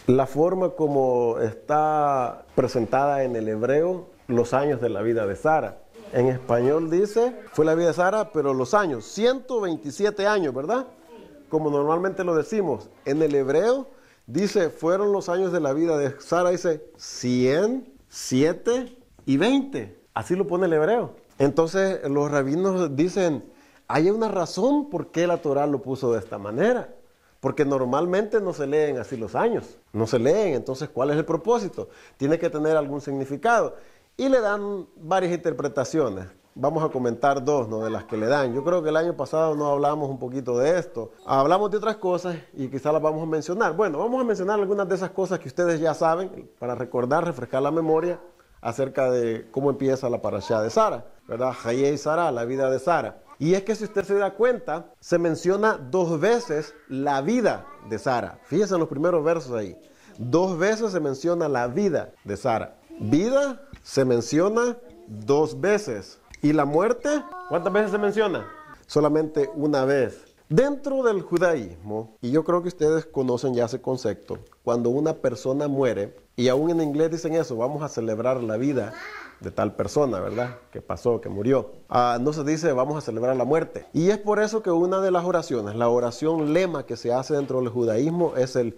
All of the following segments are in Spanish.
la forma como está presentada en el hebreo los años de la vida de Sara. En español dice, fue la vida de Sara, pero los años, 127 años, ¿verdad? Como normalmente lo decimos. En el hebreo dice, fueron los años de la vida de Sara, dice 100, 7 y 20. Así lo pone el hebreo. Entonces los rabinos dicen, hay una razón por qué la Torah lo puso de esta manera. Porque normalmente no se leen así los años. No se leen, entonces ¿cuál es el propósito? Tiene que tener algún significado. Y le dan varias interpretaciones. Vamos a comentar dos, ¿no?, de las que le dan. Yo creo que el año pasado no hablamos un poquito de esto. Hablamos de otras cosas y quizás las vamos a mencionar. Bueno, vamos a mencionar algunas de esas cosas que ustedes ya saben para recordar, refrescar la memoria acerca de cómo empieza la parashá de Sara, ¿verdad? Hayei Sara, la vida de Sara. Y es que si usted se da cuenta, se menciona 2 veces la vida de Sara. Fíjense en los primeros versos ahí. 2 veces se menciona la vida de Sara. Vida se menciona 2 veces. ¿Y la muerte? ¿Cuántas veces se menciona? Solamente 1 vez. Dentro del judaísmo, y yo creo que ustedes conocen ya ese concepto, cuando una persona muere, y aún en inglés dicen eso, vamos a celebrar la vida de tal persona, ¿verdad? Que pasó, que murió. No se dice vamos a celebrar la muerte. Y es por eso que una de las oraciones, la oración lema que se hace dentro del judaísmo es el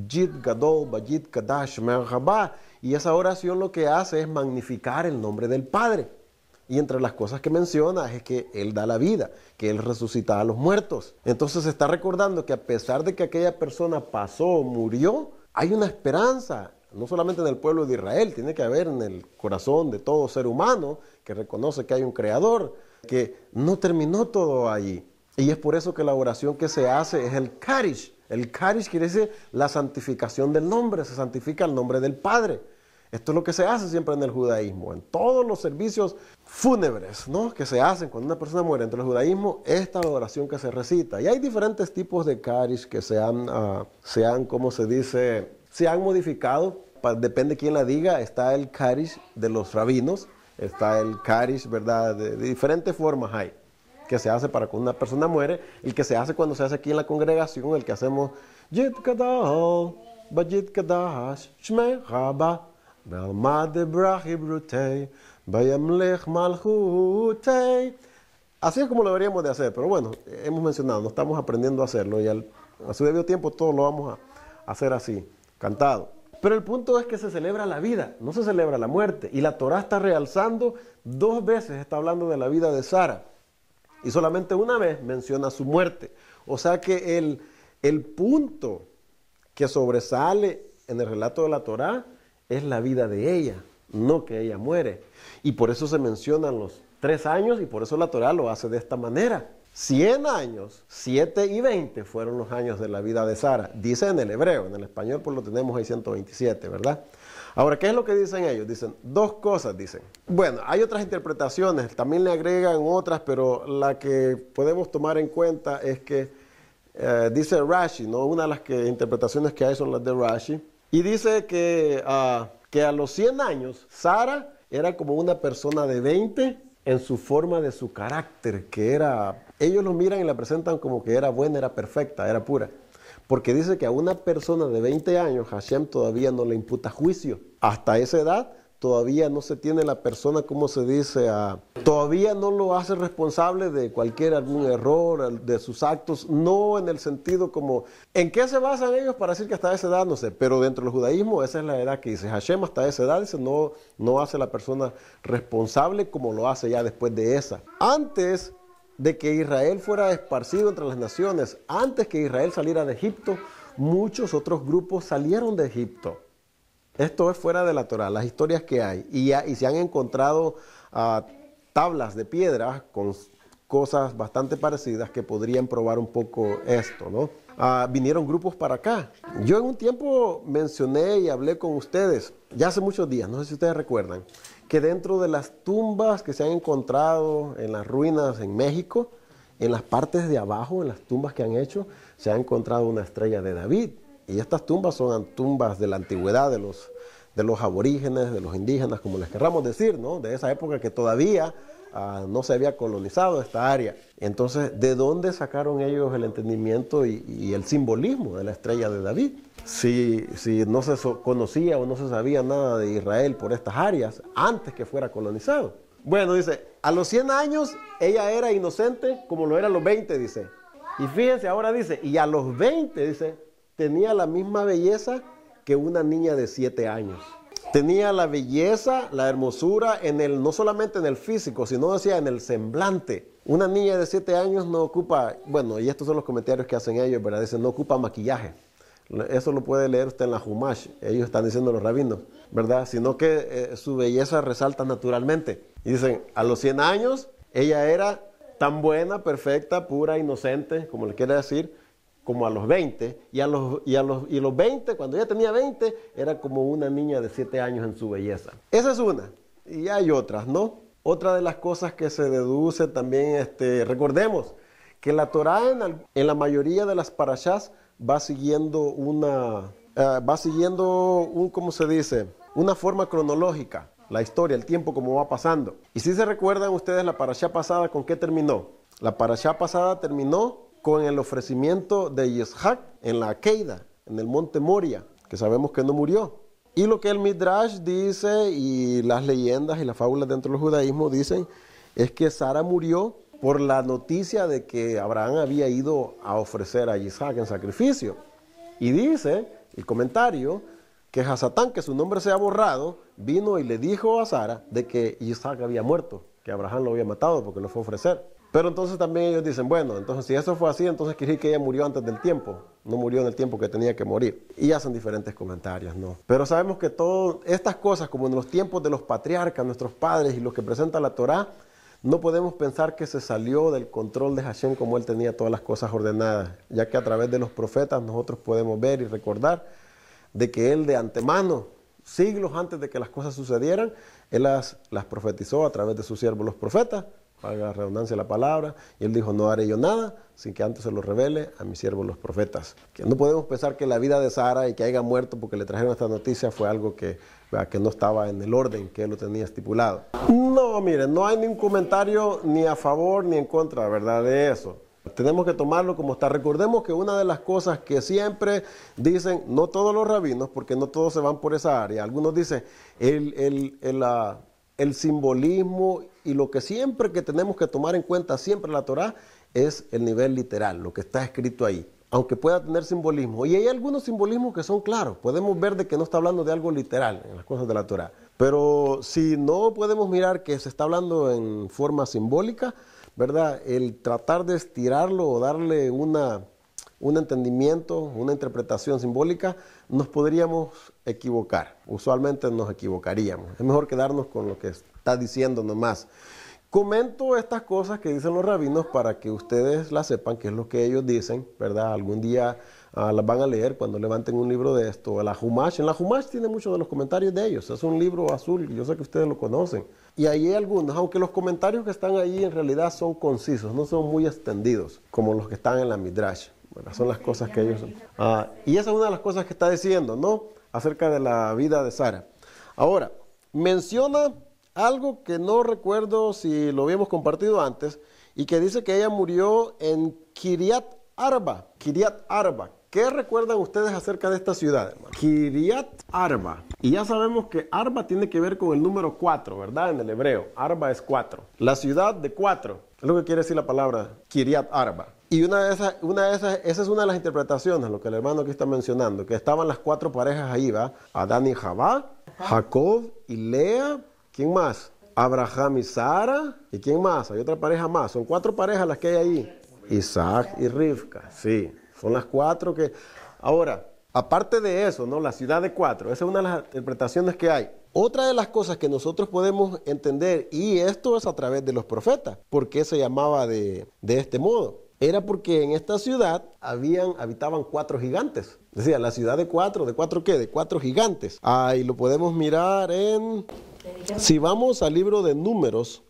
Yid Gadol Bayit Kadash Merhaba. Y esa oración lo que hace es magnificar el nombre del Padre. Y entre las cosas que menciona es que Él da la vida, que Él resucita a los muertos. Entonces se está recordando que a pesar de que aquella persona pasó, murió, hay una esperanza. No solamente en el pueblo de Israel, tiene que haber en el corazón de todo ser humano que reconoce que hay un creador, que no terminó todo allí. Y es por eso que la oración que se hace es el Karish. El Karish quiere decir la santificación del nombre, se santifica el nombre del Padre. Esto es lo que se hace siempre en el judaísmo, en todos los servicios fúnebres, ¿no?, que se hacen cuando una persona muere dentro del judaísmo, esta es la oración que se recita. Y hay diferentes tipos de Karish que se han modificado. Depende de quién la diga. Está el Karish de los rabinos, está el Karish, ¿verdad? De diferentes formas hay, que se hace para cuando una persona muere, el que se hace cuando se hace aquí en la congregación, el que hacemos Yit Kadal, Bajit Kadash, Shmei Haba, Belmad Brahi Brutei, Bayamlech Malchutei. Así es como lo deberíamos de hacer, pero bueno, hemos mencionado, no estamos aprendiendo a hacerlo y a su debido tiempo todo lo vamos a hacer así, cantado. Pero el punto es que se celebra la vida, no se celebra la muerte. Y la Torah está realzando 2 veces, está hablando de la vida de Sara. Y solamente 1 vez menciona su muerte. O sea que el punto que sobresale en el relato de la Torah es la vida de ella, no que ella muere. Y por eso se mencionan los 3 años y por eso la Torah lo hace de esta manera. 100 años, 7 y 20 fueron los años de la vida de Sara. Dice en el hebreo, en el español pues lo tenemos ahí 127, ¿verdad? Ahora, ¿qué es lo que dicen ellos? Dicen 2 cosas, dicen. Bueno, hay otras interpretaciones, también le agregan otras, pero la que podemos tomar en cuenta es que dice Rashi, ¿no? Una de las interpretaciones que hay son las de Rashi. Y dice que a los 100 años, Sara era como una persona de 20 en su forma de su carácter, que era, ellos lo miran y la presentan como que era buena, era perfecta, era pura. Porque dice que a una persona de 20 años, Hashem todavía no le imputa juicio. Hasta esa edad todavía no se tiene la persona, como se dice, todavía no lo hace responsable de algún error, de sus actos, no en el sentido como, ¿en qué se basan ellos para decir que hasta esa edad? No sé, pero dentro del judaísmo esa es la edad que dice Hashem, hasta esa edad dice, no hace la persona responsable como lo hace ya después de esa. Antes de que Israel fuera esparcido entre las naciones, antes que Israel saliera de Egipto, muchos otros grupos salieron de Egipto. Esto es fuera de la Torah, las historias que hay. Y se han encontrado tablas de piedra con cosas bastante parecidas que podrían probar un poco esto, ¿no? Vinieron grupos para acá. Yo en un tiempo mencioné y hablé con ustedes, ya hace muchos días, no sé si ustedes recuerdan, que dentro de las tumbas que se han encontrado en las ruinas en México, en las partes de abajo, en las tumbas que han hecho, se ha encontrado una estrella de David. Y estas tumbas son tumbas de la antigüedad, los aborígenes, de los indígenas, como les querramos decir, ¿no? De esa época que todavía no se había colonizado esta área. Entonces, ¿de dónde sacaron ellos el entendimiento y el simbolismo de la estrella de David? Si no se conocía o no se sabía nada de Israel por estas áreas antes que fuera colonizado. Bueno, dice, a los 100 años ella era inocente como lo era a los 20, dice. Y fíjense, ahora dice, y a los 20, dice, tenía la misma belleza que una niña de 7 años. Tenía la belleza, la hermosura, no solamente en el físico, sino decía en el semblante. Una niña de 7 años no ocupa, bueno, y estos son los comentarios que hacen ellos, ¿verdad? Dicen, no ocupa maquillaje. Eso lo puede leer usted en la Humash, ellos están diciendo los rabinos, ¿verdad? Sino que su belleza resalta naturalmente. Y dicen, a los 100 años, ella era tan buena, perfecta, pura, inocente, como le quiere decir, como a los 20, y los 20, cuando ella tenía 20, era como una niña de 7 años en su belleza. Esa es una, y hay otras, ¿no? Otra de las cosas que se deduce también, recordemos que la Torá en la mayoría de las parashás va siguiendo ¿cómo se dice? Una forma cronológica, la historia, el tiempo como va pasando. Y si se recuerdan ustedes la parashá pasada, ¿con qué terminó? La parashá pasada terminó con el ofrecimiento de Yitzhak en la Akeida, en el monte Moria, que sabemos que no murió. Y lo que el Midrash dice, y las leyendas y las fábulas dentro del judaísmo dicen, es que Sara murió por la noticia de que Abraham había ido a ofrecer a Yitzhak en sacrificio. Y dice el comentario que Hasatán, que su nombre se ha borrado, vino y le dijo a Sara de que Yitzhak había muerto, que Abraham lo había matado porque lo fue a ofrecer. Pero entonces también ellos dicen, bueno, entonces si eso fue así, entonces quiere decir que ella murió antes del tiempo, no murió en el tiempo que tenía que morir. Y hacen diferentes comentarios, ¿no? Pero sabemos que todas estas cosas, como en los tiempos de los patriarcas, nuestros padres y lo que presenta la Torá, no podemos pensar que se salió del control de Hashem como él tenía todas las cosas ordenadas, ya que a través de los profetas nosotros podemos ver y recordar de que él de antemano, siglos antes de que las cosas sucedieran, él las profetizó a través de sus siervos los profetas, valga la redundancia de la palabra, y él dijo, no haré yo nada sin que antes se lo revele a mis siervos los profetas. Que no podemos pensar que la vida de Sara y que haya muerto porque le trajeron esta noticia fue algo que no estaba en el orden que él lo tenía estipulado. No, miren, no hay ningún comentario ni a favor ni en contra, ¿verdad?, de eso. Tenemos que tomarlo como está. Recordemos que una de las cosas que siempre dicen, no todos los rabinos, porque no todos se van por esa área, algunos dicen el simbolismo y lo que siempre que tenemos que tomar en cuenta siempre la Torá es el nivel literal, lo que está escrito ahí, aunque pueda tener simbolismo. Y hay algunos simbolismos que son claros, podemos ver de que no está hablando de algo literal en las cosas de la Torá. Pero si no podemos mirar que se está hablando en forma simbólica, ¿verdad? El tratar de estirarlo o darle un entendimiento, una interpretación simbólica, nos podríamos equivocar. Usualmente nos equivocaríamos. Es mejor quedarnos con lo que está diciendo nomás. Comento estas cosas que dicen los rabinos para que ustedes las sepan, que es lo que ellos dicen, ¿verdad? Algún día las van a leer cuando levanten un libro de esto. La Humash, en la Humash tiene muchos de los comentarios de ellos. Es un libro azul, yo sé que ustedes lo conocen. Y ahí hay algunos, aunque los comentarios que están ahí en realidad son concisos, no son muy extendidos, como los que están en la Midrash. Bueno, son las cosas que ellos... y esa es una de las cosas que está diciendo, ¿no? Acerca de la vida de Sara. Ahora, menciona algo que no recuerdo si lo habíamos compartido antes, y que dice que ella murió en Kiryat Arba. Kiryat Arba. ¿Qué recuerdan ustedes acerca de esta ciudad, hermano? Kiryat Arba. Y ya sabemos que Arba tiene que ver con el número 4, ¿verdad? En el hebreo. Arba es 4. La ciudad de 4. Es lo que quiere decir la palabra Kiryat Arba. Y esa es una de las interpretaciones, lo que el hermano aquí está mencionando, que estaban las 4 parejas ahí, ¿va? Adán y Jabá, Jacob y Lea. ¿Quién más? Abraham y Sara. ¿Y quién más? Hay otra pareja más. Son 4 parejas las que hay ahí. Isaac y Rivka. Sí, son las 4 que... Ahora, aparte de eso, ¿no? La ciudad de 4. Esa es una de las interpretaciones que hay. Otra de las cosas que nosotros podemos entender, y esto es a través de los profetas, ¿por qué se llamaba de este modo? Era porque en esta ciudad habitaban 4 gigantes. Decía, la ciudad de 4, ¿de 4 qué? De 4 gigantes. Y lo podemos mirar en... Si vamos al libro de Números,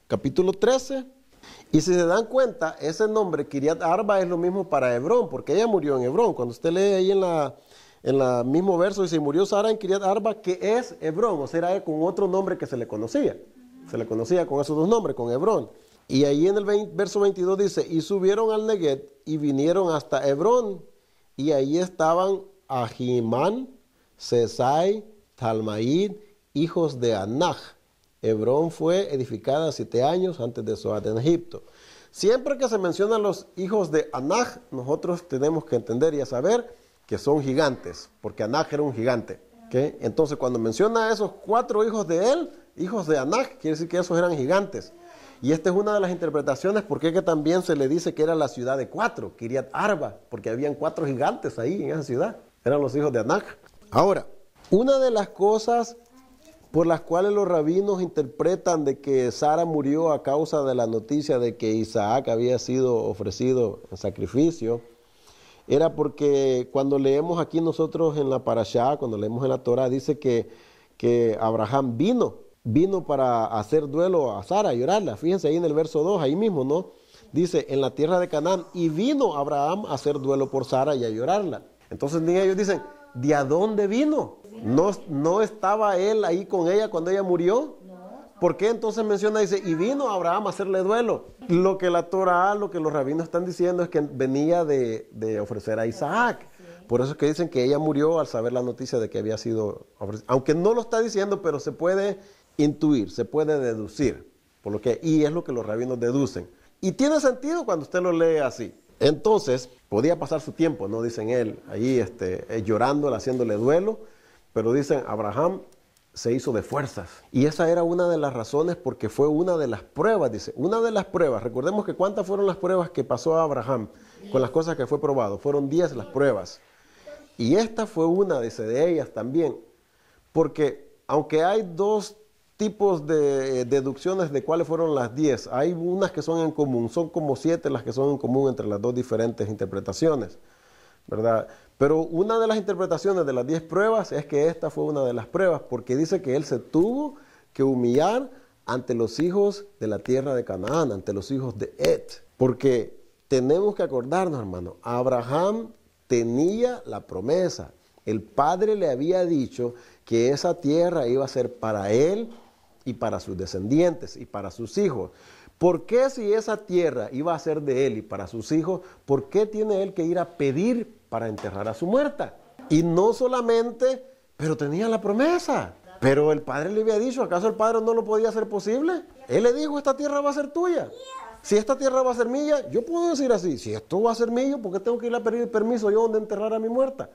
capítulo 13, y si se dan cuenta, ese nombre, Kiryat Arba, es lo mismo para Hebrón, porque ella murió en Hebrón. Cuando usted lee ahí en el mismo verso dice, murió Sara en Kiriat Arba, que es Hebrón, o sea, era con otro nombre que se le conocía. Se le conocía con esos dos nombres, con Hebrón. Y ahí en el verso 22 dice, y subieron al Neguet y vinieron hasta Hebrón, y ahí estaban Ahimán, Sesai, Talmaid, hijos de Anaj. Hebrón fue edificada 7 años antes de Zoar en Egipto. Siempre que se mencionan los hijos de Anaj, nosotros tenemos que entender y saber que son gigantes, porque Anaj era un gigante. ¿Okay? Entonces, cuando menciona a esos 4 hijos de él, hijos de Anaj, quiere decir que esos eran gigantes. Y esta es una de las interpretaciones porque que también se le dice que era la ciudad de 4, Kiriat Arba, porque habían 4 gigantes ahí en esa ciudad. Eran los hijos de Anaj. Ahora, una de las cosas por las cuales los rabinos interpretan de que Sara murió a causa de la noticia de que Isaac había sido ofrecido en sacrificio, era porque cuando leemos aquí nosotros en la Parashá, cuando leemos en la Torah, dice que Abraham vino para hacer duelo a Sara, a llorarla. Fíjense ahí en el verso 2, ahí mismo, ¿no? Dice, en la tierra de Canaán, y vino Abraham a hacer duelo por Sara y a llorarla. Entonces ni ellos dicen, ¿de a dónde vino? ¿No estaba él ahí con ella cuando ella murió? ¿Por qué entonces menciona, dice, y vino Abraham a hacerle duelo? Lo que la Torah, lo que los rabinos están diciendo es que venía de ofrecer a Isaac. Por eso es que dicen que ella murió al saber la noticia de que había sido ofrecida. Aunque no lo está diciendo, pero se puede intuir, se puede deducir. Y es lo que los rabinos deducen. Y tiene sentido cuando usted lo lee así. Entonces, podía pasar su tiempo, ¿no? Dicen él, ahí llorándole, haciéndole duelo. Pero dicen, Abraham se hizo de fuerzas. Y esa era una de las razones porque fue una de las pruebas, dice. Una de las pruebas, recordemos que cuántas fueron las pruebas que pasó a Abraham con las cosas que fue probado. Fueron 10 las pruebas. Y esta fue una, dice, de ellas también. Porque aunque hay 2 tipos de deducciones de cuáles fueron las 10, hay unas que son en común. Son como 7 las que son en común entre las 2 diferentes interpretaciones, ¿verdad? Pero una de las interpretaciones de las 10 pruebas es que esta fue una de las pruebas, porque dice que él se tuvo que humillar ante los hijos de la tierra de Canaán, ante los hijos de Et. Porque tenemos que acordarnos, hermano, Abraham tenía la promesa. El padre le había dicho que esa tierra iba a ser para él y para sus descendientes y para sus hijos. ¿Por qué si esa tierra iba a ser de él y para sus hijos, por qué tiene él que ir a pedir para enterrar a su muerta? Y no solamente, pero tenía la promesa. Pero el padre le había dicho, ¿acaso el padre no lo podía hacer posible? Él le dijo, esta tierra va a ser tuya. Si esta tierra va a ser mía, yo puedo decir así, si esto va a ser mío, ¿por qué tengo que ir a pedir permiso yo donde enterrar a mi muerta?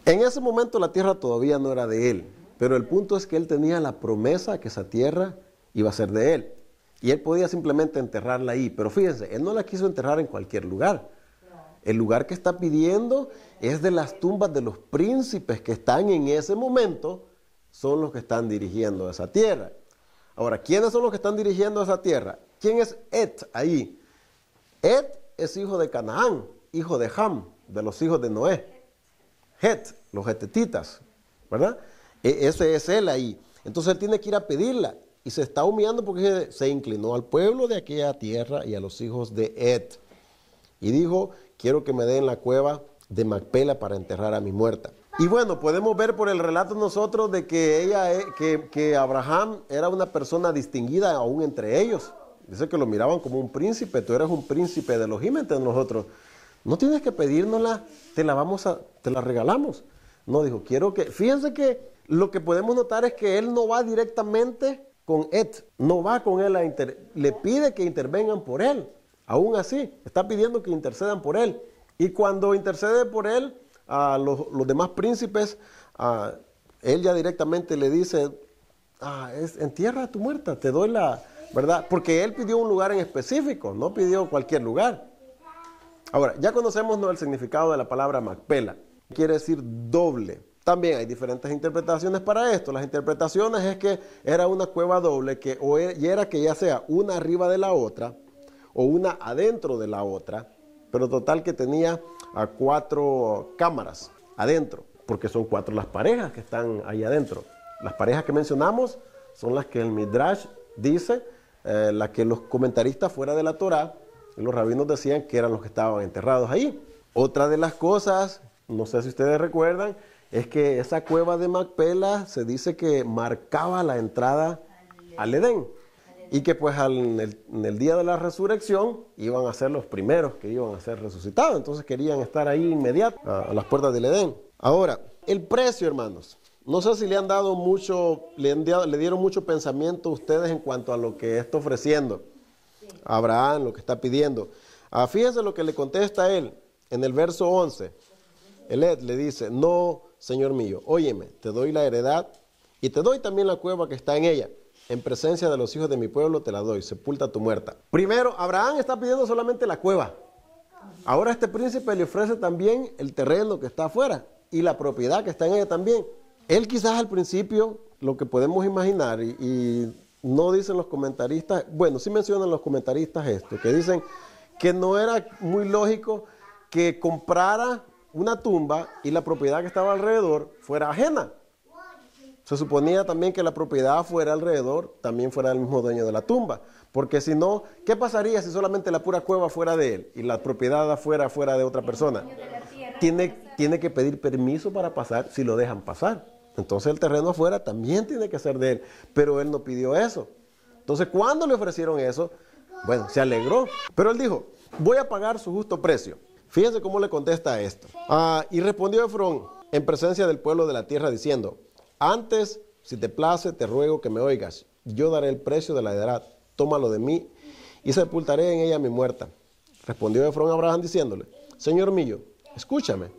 En ese momento la tierra todavía no era de él, pero el punto es que él tenía la promesa que esa tierra iba a ser de él. Y él podía simplemente enterrarla ahí, pero fíjense, él no la quiso enterrar en cualquier lugar. El lugar que está pidiendo es de las tumbas de los príncipes que están en ese momento, son los que están dirigiendo esa tierra. Ahora, ¿quiénes son los que están dirigiendo esa tierra? ¿Quién es Et ahí? Et es hijo de Canaán, hijo de Ham, de los hijos de Noé. Het, los hetetitas, ¿verdad? Ese es él ahí. Entonces él tiene que ir a pedirla. Y se está humillando porque se inclinó al pueblo de aquella tierra y a los hijos de Et. Y dijo, quiero que me den la cueva de Macpela para enterrar a mi muerta. Y bueno, podemos ver por el relato nosotros de que Abraham era una persona distinguida aún entre ellos. Dice que lo miraban como un príncipe. Tú eres un príncipe de Elohim entre nosotros. No tienes que pedírnosla, te la regalamos. No, dijo, quiero que... Fíjense que lo que podemos notar es que él no va directamente con Et, no va con él le pide que intervengan por él. Aún así, está pidiendo que intercedan por él. Y cuando intercede por él, a los demás príncipes, él ya directamente le dice, entierra a tu muerta, te doy la... ¿Verdad? Porque él pidió un lugar en específico, no pidió cualquier lugar. Ahora, ya conocemos, ¿no?, el significado de la palabra Macpela. Quiere decir doble. También hay diferentes interpretaciones para esto. Las interpretaciones es que era una cueva doble, y era que ya sea una arriba de la otra o una adentro de la otra, pero total que tenía 4 cámaras adentro, porque son 4 las parejas que están ahí adentro. Las parejas que mencionamos son las que el Midrash dice, las que los comentaristas fuera de la Torah, los rabinos decían que eran los que estaban enterrados ahí. Otra de las cosas, no sé si ustedes recuerdan, es que esa cueva de Macpela se dice que marcaba la entrada al Edén. Y que pues en el día de la resurrección iban a ser los primeros que iban a ser resucitados. Entonces querían estar ahí inmediato a las puertas del Edén. Ahora, el precio, hermanos. No sé si le han dado mucho, le dieron mucho pensamiento a ustedes en cuanto a lo que está ofreciendo a Abraham, lo que está pidiendo. Fíjense lo que le contesta a él en el verso 11. Él le dice, no, Señor mío, óyeme, te doy la heredad y te doy también la cueva que está en ella. En presencia de los hijos de mi pueblo te la doy, sepulta tu muerta. Primero, Abraham está pidiendo solamente la cueva. Ahora este príncipe le ofrece también el terreno que está afuera y la propiedad que está en ella también. Él quizás al principio, lo que podemos imaginar, y no dicen los comentaristas, bueno, sí mencionan los comentaristas esto, que dicen que no era muy lógico que comprara una tumba y la propiedad que estaba alrededor fuera ajena. Se suponía también que la propiedad fuera alrededor, también fuera el mismo dueño de la tumba. Porque si no, ¿qué pasaría si solamente la pura cueva fuera de él y la propiedad fuera de otra persona? Tiene que pedir permiso para pasar si lo dejan pasar. Entonces el terreno afuera también tiene que ser de él. Pero él no pidió eso. Entonces, ¿cuándo le ofrecieron eso? Bueno, se alegró. Pero él dijo, voy a pagar su justo precio. Fíjense cómo le contesta a esto. Y respondió Efrón en presencia del pueblo de la tierra diciendo, antes, si te place, te ruego que me oigas. Yo daré el precio de la heredad. Tómalo de mí y sepultaré en ella mi muerta. Respondió Efrón a Abraham diciéndole, Señor mío, escúchame.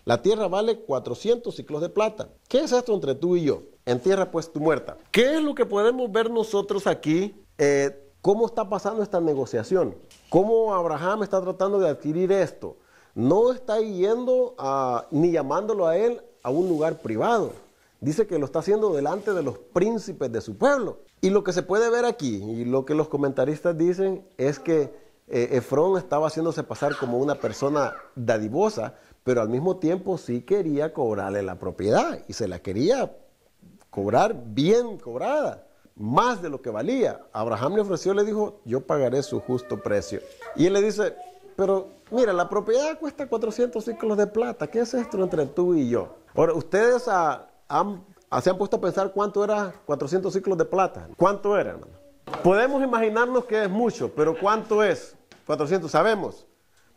La tierra vale 400 ciclos de plata. ¿Qué es esto entre tú y yo? Entierra pues tu muerta. ¿Qué es lo que podemos ver nosotros aquí? ¿Cómo está pasando esta negociación? ¿Cómo Abraham está tratando de adquirir esto? No está yendo ni llamándolo a él a un lugar privado. Dice que lo está haciendo delante de los príncipes de su pueblo. Y lo que se puede ver aquí, y lo que los comentaristas dicen, es que Efrón estaba haciéndose pasar como una persona dadivosa, pero al mismo tiempo sí quería cobrarle la propiedad. Y se la quería cobrar bien cobrada, más de lo que valía. Abraham le ofreció, le dijo, yo pagaré su justo precio. Y él le dice, pero mira, la propiedad cuesta 400 ciclos de plata. ¿Qué es esto entre tú y yo? Ahora, ustedes se han puesto a pensar cuánto era 400 ciclos de plata. ¿Cuánto era, hermano? Podemos imaginarnos que es mucho, pero ¿cuánto es 400? Sabemos.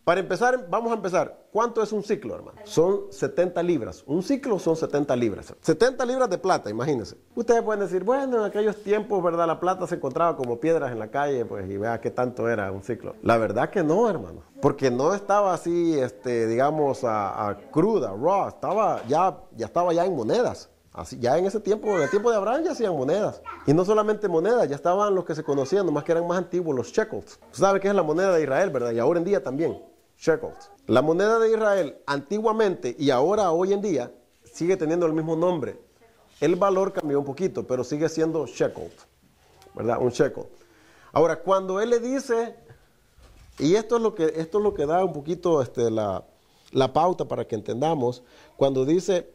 Para empezar, vamos a empezar. ¿Cuánto es un ciclo, hermano? Son 70 libras. Un ciclo son 70 libras. 70 libras de plata, imagínense. Ustedes pueden decir, bueno, en aquellos tiempos, ¿verdad? La plata se encontraba como piedras en la calle, pues, y vea qué tanto era un ciclo. La verdad que no, hermano. Porque no estaba así, digamos, cruda, raw. Ya estaba ya en monedas. Así, ya en ese tiempo, en el tiempo de Abraham ya hacían monedas. Y no solamente monedas, ya estaban los que se conocían, nomás que eran más antiguos, los shekels. Usted sabe qué es la moneda de Israel, ¿verdad? Y ahora en día también, shekels. La moneda de Israel antiguamente y ahora hoy en día sigue teniendo el mismo nombre. El valor cambió un poquito, pero sigue siendo shekels, ¿verdad? Un shekel. Ahora, cuando él le dice, y esto es lo que da un poquito la pauta para que entendamos, cuando dice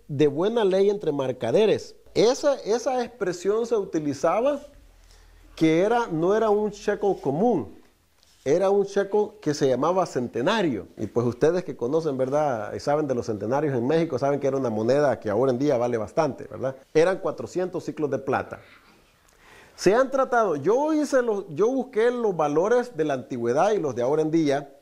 de buena ley entre mercaderes. Esa expresión se utilizaba que no era un shekel común, era un shekel que se llamaba centenario. Y pues ustedes que conocen, ¿verdad? Y saben de los centenarios en México, saben que era una moneda que ahora en día vale bastante, ¿verdad? Eran 400 ciclos de plata. Se han tratado, yo busqué los valores de la antigüedad y los de ahora en día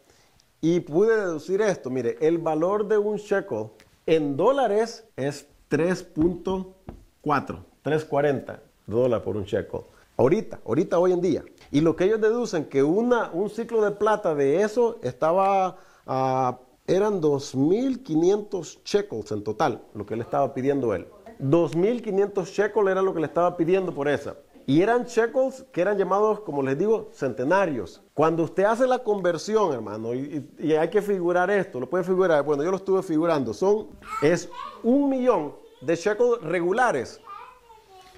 y pude deducir esto. Mire, el valor de un shekel en dólares es 3.40 dólares por un shekel. Ahorita, hoy en día. Y lo que ellos deducen que un ciclo de plata de eso eran 2.500 shekels en total, lo que le estaba pidiendo él. 2.500 shekels era lo que le estaba pidiendo por esa. Y eran shekels que eran llamados, como les digo, centenarios. Cuando usted hace la conversión, hermano, y hay que figurar esto, lo puede figurar, bueno, yo lo estuve figurando, es 1.000.000 de shekels regulares.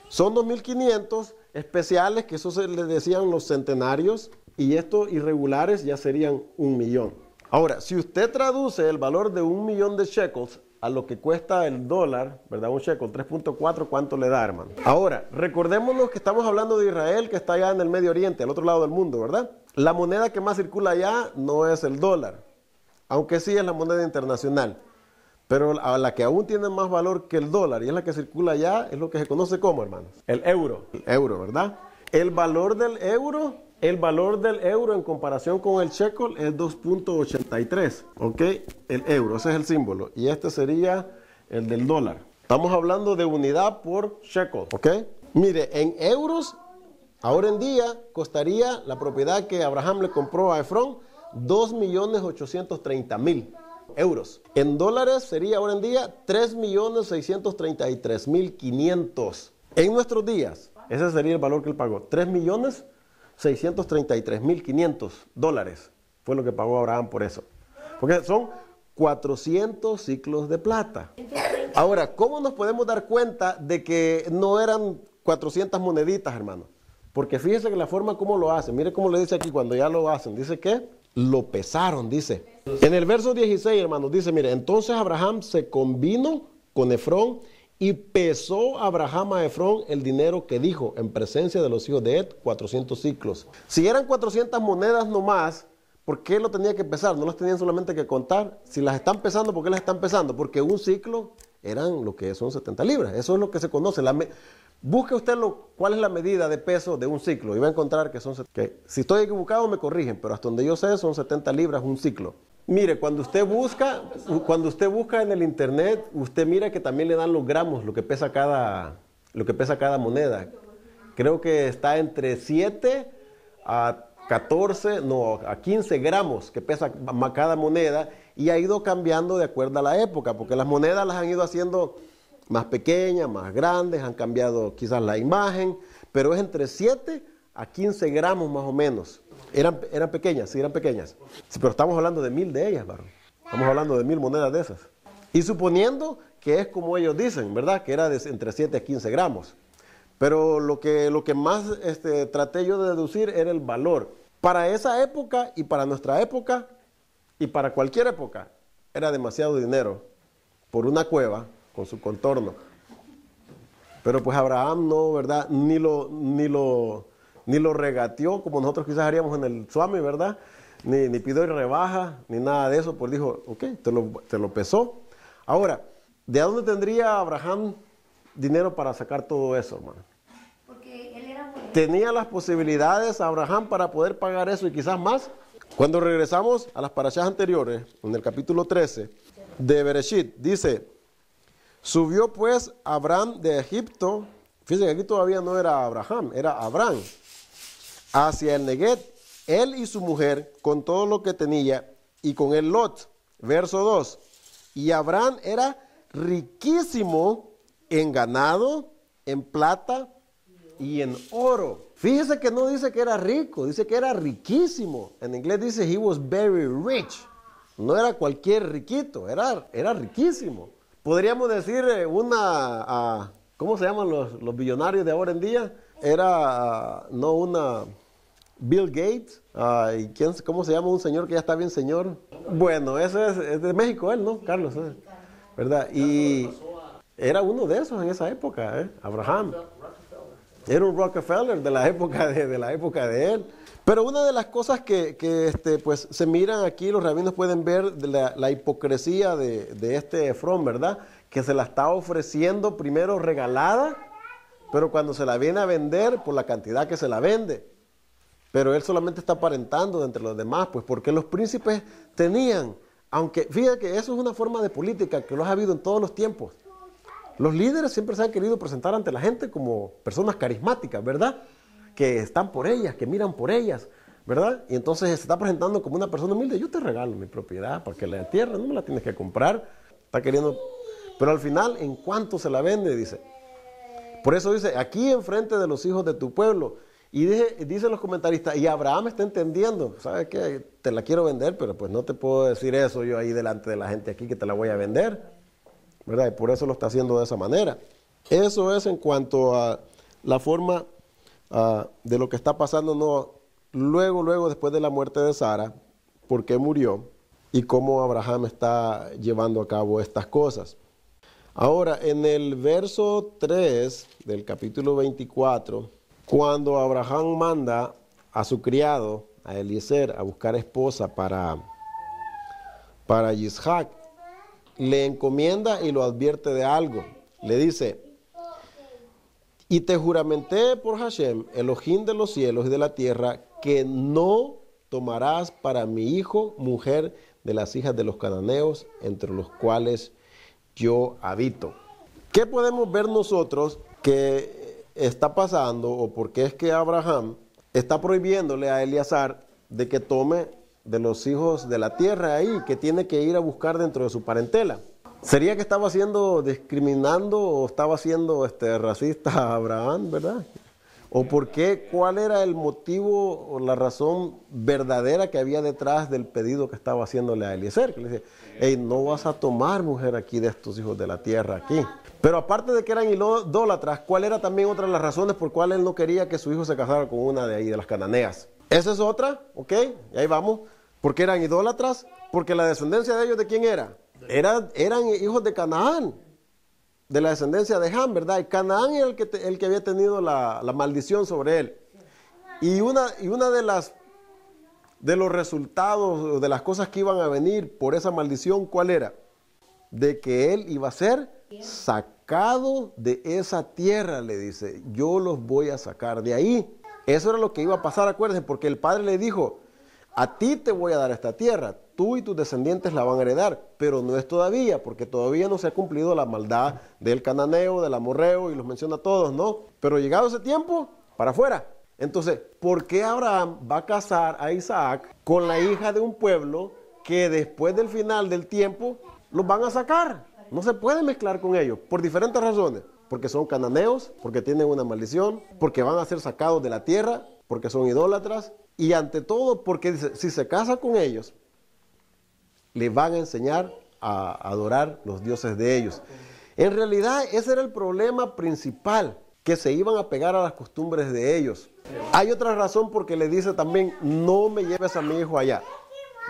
Son 2.500 especiales, que eso se les decían los centenarios, y estos irregulares ya serían 1.000.000. Ahora, si usted traduce el valor de 1.000.000 de shekels a lo que cuesta el dólar, ¿verdad? Un shekel, 3.4, ¿cuánto le da, hermano? Ahora, recordémonos que estamos hablando de Israel, que está allá en el Medio Oriente, al otro lado del mundo, ¿verdad? La moneda que más circula allá no es el dólar, aunque sí es la moneda internacional. Pero a la que aún tiene más valor que el dólar y es la que circula allá, es lo que se conoce como, hermanos, el euro. El euro, ¿verdad? El valor del euro en comparación con el shekel es 2.83, ¿ok? El euro, ese es el símbolo. Y este sería el del dólar. Estamos hablando de unidad por shekel, ¿ok? Mire, en euros, ahora en día costaría la propiedad que Abraham le compró a Efrón 2.830.000 euros. En dólares sería ahora en día 3.633.500. En nuestros días, ese sería el valor que él pagó. 3.633.500 dólares fue lo que pagó Abraham por eso. Porque son 400 ciclos de plata. Ahora, ¿cómo nos podemos dar cuenta de que no eran 400 moneditas, hermano? Porque fíjese que la forma como lo hacen, mire cómo le dice aquí cuando ya lo hacen, dice que lo pesaron, dice. En el verso 16, hermanos, dice, mire, entonces Abraham se convino con Efrón y pesó Abraham a Efrón el dinero que dijo en presencia de los hijos de Ed, 400 ciclos. Si eran 400 monedas nomás, ¿por qué lo tenía que pesar? No las tenían solamente que contar. Si las están pesando, ¿por qué las están pesando? Porque un ciclo eran lo que son 70 libras. Eso es lo que se conoce. Busque usted cuál es la medida de peso de un ciclo y va a encontrar que son... si estoy equivocado me corrigen, pero hasta donde yo sé son 70 libras un ciclo. Mire, cuando usted busca en el internet, usted mira que también le dan los gramos, lo que pesa cada moneda. Creo que está entre 7 a 14, no, a 15 gramos que pesa cada moneda y ha ido cambiando de acuerdo a la época, porque las monedas las han ido haciendo más pequeñas, más grandes, han cambiado quizás la imagen, pero es entre 7 a 15 gramos más o menos. Eran pequeñas, sí, eran pequeñas. Sí, pero estamos hablando de 1000 de ellas, varón. Estamos hablando de 1000 monedas de esas. Y suponiendo que es como ellos dicen, ¿verdad? Que era de entre 7 a 15 gramos. Pero lo que más traté yo de deducir era el valor. Para esa época y para nuestra época y para cualquier época era demasiado dinero por una cueva con su contorno. Pero pues Abraham no, ¿verdad? Ni lo regateó como nosotros quizás haríamos en el Swami, ¿verdad? Ni pidió rebaja, ni nada de eso, pues dijo, ok, te lo pesó. Ahora, ¿de dónde tendría Abraham dinero para sacar todo eso, hermano? Porque él era muy... ¿Tenía las posibilidades Abraham para poder pagar eso y quizás más? Cuando regresamos a las parashas anteriores, en el capítulo 13 de Bereshit, dice, subió pues Abraham de Egipto, fíjense que aquí todavía no era Abraham, era Abraham, hacia el Neguet, él y su mujer, con todo lo que tenía, y con él Lot. Verso 2. Y Abraham era riquísimo en ganado, en plata y en oro. Fíjese que no dice que era rico, dice que era riquísimo. En inglés dice he was very rich. No era cualquier riquito, era riquísimo. Podríamos decir ¿cómo se llaman los billonarios de ahora en día? Era, no una... Bill Gates, ¿cómo se llama un señor que ya está bien señor? Bueno, ese es de México él, ¿no? Carlos, ¿verdad? Y era uno de esos en esa época, Abraham. Era un Rockefeller de la época de él. Pero una de las cosas que pues se miran aquí, los rabinos pueden ver la hipocresía de este Efrón, ¿verdad? Que se la está ofreciendo primero regalada, pero cuando se la viene a vender, por la cantidad que se la vende. Pero él solamente está aparentando entre los demás, pues porque los príncipes tenían, aunque fíjate que eso es una forma de política que los ha habido en todos los tiempos. Los líderes siempre se han querido presentar ante la gente como personas carismáticas, ¿verdad? Que están por ellas, que miran por ellas, ¿verdad? Y entonces se está presentando como una persona humilde. Yo te regalo mi propiedad para que la tierra, no me la tienes que comprar. Está queriendo, pero al final, ¿en cuánto se la vende? Dice. Por eso dice, aquí enfrente de los hijos de tu pueblo. Y dicen los comentaristas, y Abraham está entendiendo, ¿sabes qué? Te la quiero vender, pero pues no te puedo decir eso yo ahí delante de la gente aquí que te la voy a vender, ¿verdad? Y por eso lo está haciendo de esa manera. Eso es en cuanto a la forma de lo que está pasando, no, luego después de la muerte de Sara, por qué murió y cómo Abraham está llevando a cabo estas cosas. Ahora, en el verso 3 del capítulo 24, cuando Abraham manda a su criado, a Eliezer, a buscar esposa para Isaac, le encomienda y lo advierte de algo. Le dice, y te juramenté por Hashem, Elohim de los cielos y de la tierra, que no tomarás para mi hijo mujer de las hijas de los cananeos, entre los cuales yo habito. ¿Qué podemos ver nosotros que está pasando, o por qué es que Abraham está prohibiéndole a Eleazar de que tome de los hijos de la tierra ahí, que tiene que ir a buscar dentro de su parentela? ¿Sería que estaba discriminando o estaba siendo racista a Abraham, verdad? ¿O por qué? ¿Cuál era el motivo o la razón verdadera que había detrás del pedido que estaba haciéndole a Eliezer? Que le dice, hey, no vas a tomar mujer aquí de estos hijos de la tierra aquí. Pero aparte de que eran idólatras, ¿cuál era también otra de las razones por cuál él no quería que su hijo se casara con una de ahí, de las cananeas? Esa es otra, ¿ok? Y ahí vamos. ¿Por qué eran idólatras? Porque la descendencia de ellos, ¿de quién era? Eran hijos de Canaán, de la descendencia de Ham, ¿verdad? Y Canaán era el que había tenido la maldición sobre él. Y una de los resultados, de las cosas que iban a venir por esa maldición, ¿cuál era? De que él iba a ser sacado de esa tierra, le dice. Yo los voy a sacar de ahí. Eso era lo que iba a pasar, acuérdense, porque el padre le dijo, a ti te voy a dar esta tierra, tú y tus descendientes la van a heredar, pero no es todavía, porque todavía no se ha cumplido la maldad del cananeo, del amorreo, y los menciona a todos, ¿no? Pero llegado ese tiempo, para afuera. Entonces, ¿por qué Abraham va a casar a Isaac con la hija de un pueblo que después del final del tiempo los van a sacar? No se puede mezclar con ellos, por diferentes razones. Porque son cananeos, porque tienen una maldición, porque van a ser sacados de la tierra, porque son idólatras, y ante todo porque dice, si se casa con ellos, le van a enseñar a adorar los dioses de ellos. En realidad ese era el problema principal, que se iban a pegar a las costumbres de ellos. Hay otra razón porque le dice también, no me lleves a mi hijo allá,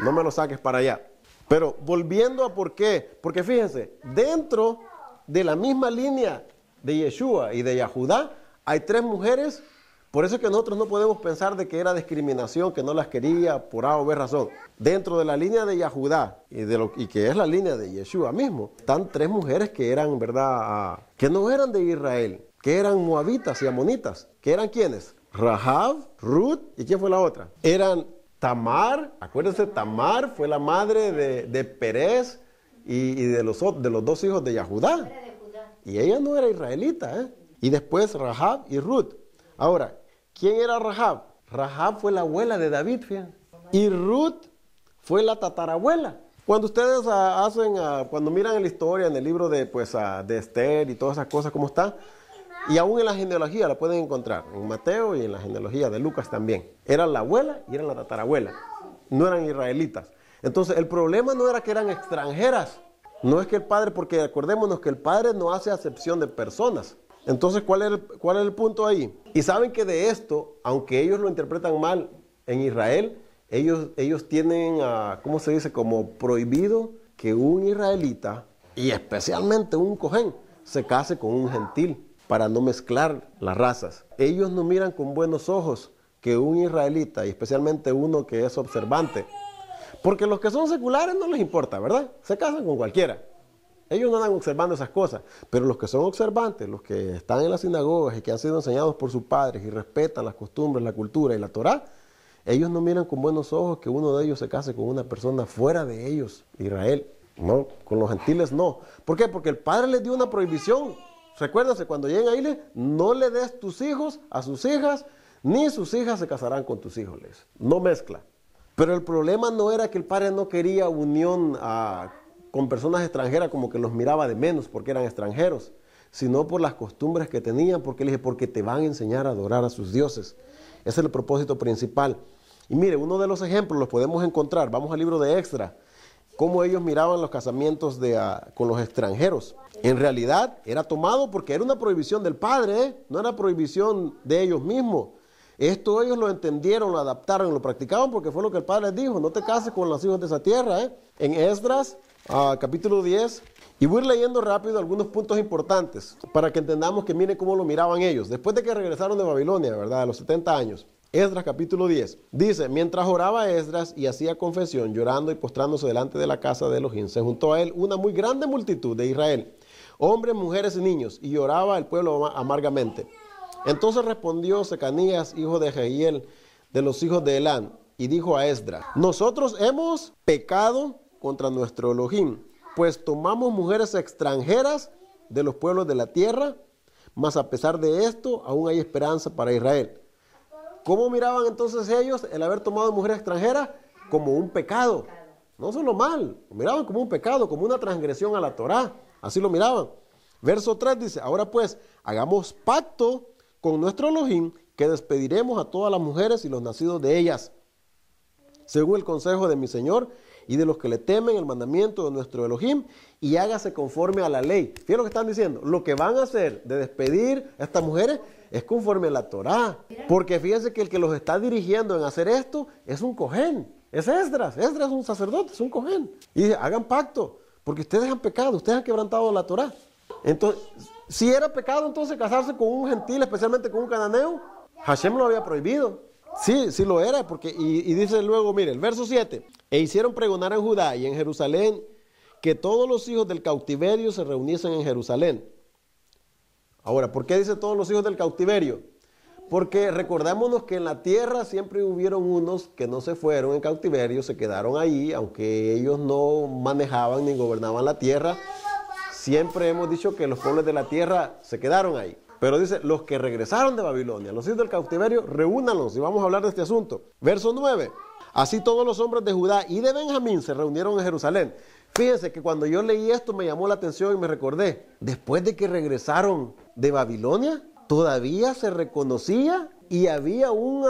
no me lo saques para allá. Pero volviendo a por qué, porque fíjense, dentro de la misma línea de Yeshua y de Yahudá, hay 3 mujeres. Por eso es que nosotros no podemos pensar de que era discriminación, que no las quería por A o B razón. Dentro de la línea de Yahudá y que es la línea de Yeshua mismo, están 3 mujeres que eran, ¿verdad? Que no eran de Israel, que eran moabitas y amonitas. ¿Que eran quiénes? Rahab, Ruth, ¿y quién fue la otra? Eran Tamar, acuérdense, Tamar fue la madre de Perez y de los 2 hijos de Yahudá. Y ella no era israelita, ¿eh? Y después Rahab y Ruth. Ahora, ¿quién era Rahab? Rahab fue la abuela de David, fíjense. Y Ruth fue la tatarabuela. Cuando ustedes cuando miran la historia en el libro de Esther y todas esas cosas, ¿cómo está? Y aún en la genealogía la pueden encontrar, en Mateo y en la genealogía de Lucas también. Eran la abuela y eran la tatarabuela. No eran israelitas. Entonces, el problema no era que eran extranjeras. No es que el padre, porque acordémonos que el padre no hace acepción de personas. Entonces, ¿cuál es el punto ahí? Y saben que de esto, aunque ellos lo interpretan mal en Israel, ellos tienen, ¿cómo se dice? Como prohibido que un israelita, y especialmente un cojén, se case con un gentil, para no mezclar las razas. Ellos no miran con buenos ojos que un israelita, y especialmente uno que es observante, porque los que son seculares no les importa, ¿verdad? Se casan con cualquiera. Ellos no andan observando esas cosas, pero los que son observantes, los que están en las sinagogas y que han sido enseñados por sus padres y respetan las costumbres, la cultura y la Torá, ellos no miran con buenos ojos que uno de ellos se case con una persona fuera de ellos, Israel. No, con los gentiles no. ¿Por qué? Porque el padre les dio una prohibición. Recuérdense, cuando lleguen ahí, no le des tus hijos a sus hijas, ni sus hijas se casarán con tus hijos. No mezcla. Pero el problema no era que el padre no quería unión con personas extranjeras, como que los miraba de menos porque eran extranjeros, sino por las costumbres que tenían, porque le dije, porque te van a enseñar a adorar a sus dioses. Ese es el propósito principal. Y mire, uno de los ejemplos los podemos encontrar, vamos al libro de Extra, cómo ellos miraban los casamientos con los extranjeros. En realidad era tomado porque era una prohibición del padre, ¿eh? No era prohibición de ellos mismos. Esto ellos lo entendieron, lo adaptaron, lo practicaban porque fue lo que el padre les dijo, no te cases con los hijos de esa tierra, ¿eh? En Esdras, capítulo 10, y voy a ir leyendo rápido algunos puntos importantes para que entendamos que miren cómo lo miraban ellos. Después de que regresaron de Babilonia, ¿verdad? A los 70 años. Esdras capítulo 10. Dice, mientras oraba Esdras y hacía confesión, llorando y postrándose delante de la casa de Elohim, se juntó a él una muy grande multitud de Israel, hombres, mujeres y niños, y lloraba el pueblo amargamente. Entonces respondió Secanías, hijo de Jehiel, de los hijos de Elán, y dijo a Esdras, nosotros hemos pecado contra nuestro Elohim, pues tomamos mujeres extranjeras de los pueblos de la tierra, mas a pesar de esto, aún hay esperanza para Israel. ¿Cómo miraban entonces ellos el haber tomado mujeres extranjeras? Como un pecado. No solo mal, lo miraban como un pecado, como una transgresión a la Torá. Así lo miraban. Verso 3 dice, ahora pues, hagamos pacto con nuestro Elohim, que despediremos a todas las mujeres y los nacidos de ellas, según el consejo de mi Señor y de los que le temen el mandamiento de nuestro Elohim, y hágase conforme a la ley. Fíjense lo que están diciendo. Lo que van a hacer de despedir a estas mujeres es conforme a la Torá. Porque fíjense que el que los está dirigiendo en hacer esto es un cojén. Es Esdras. Esdras es un sacerdote, es un cojén. Y dice, hagan pacto, porque ustedes han pecado, ustedes han quebrantado la Torá. Entonces, si era pecado entonces casarse con un gentil, especialmente con un cananeo, Hashem lo había prohibido. Sí, sí lo era, porque, y dice luego, mire, el verso 7, e hicieron pregonar en Judá y en Jerusalén que todos los hijos del cautiverio se reuniesen en Jerusalén. Ahora, ¿por qué dice todos los hijos del cautiverio? Porque recordémonos que en la tierra siempre hubieron unos que no se fueron en cautiverio, se quedaron ahí, aunque ellos no manejaban ni gobernaban la tierra. Siempre hemos dicho que los pueblos de la tierra se quedaron ahí. Pero dice, los que regresaron de Babilonia, los hijos del cautiverio, reúnanlos y vamos a hablar de este asunto. Verso 9. Así todos los hombres de Judá y de Benjamín se reunieron en Jerusalén. Fíjense que cuando yo leí esto me llamó la atención y me recordé. Después de que regresaron de Babilonia, todavía se reconocía y había un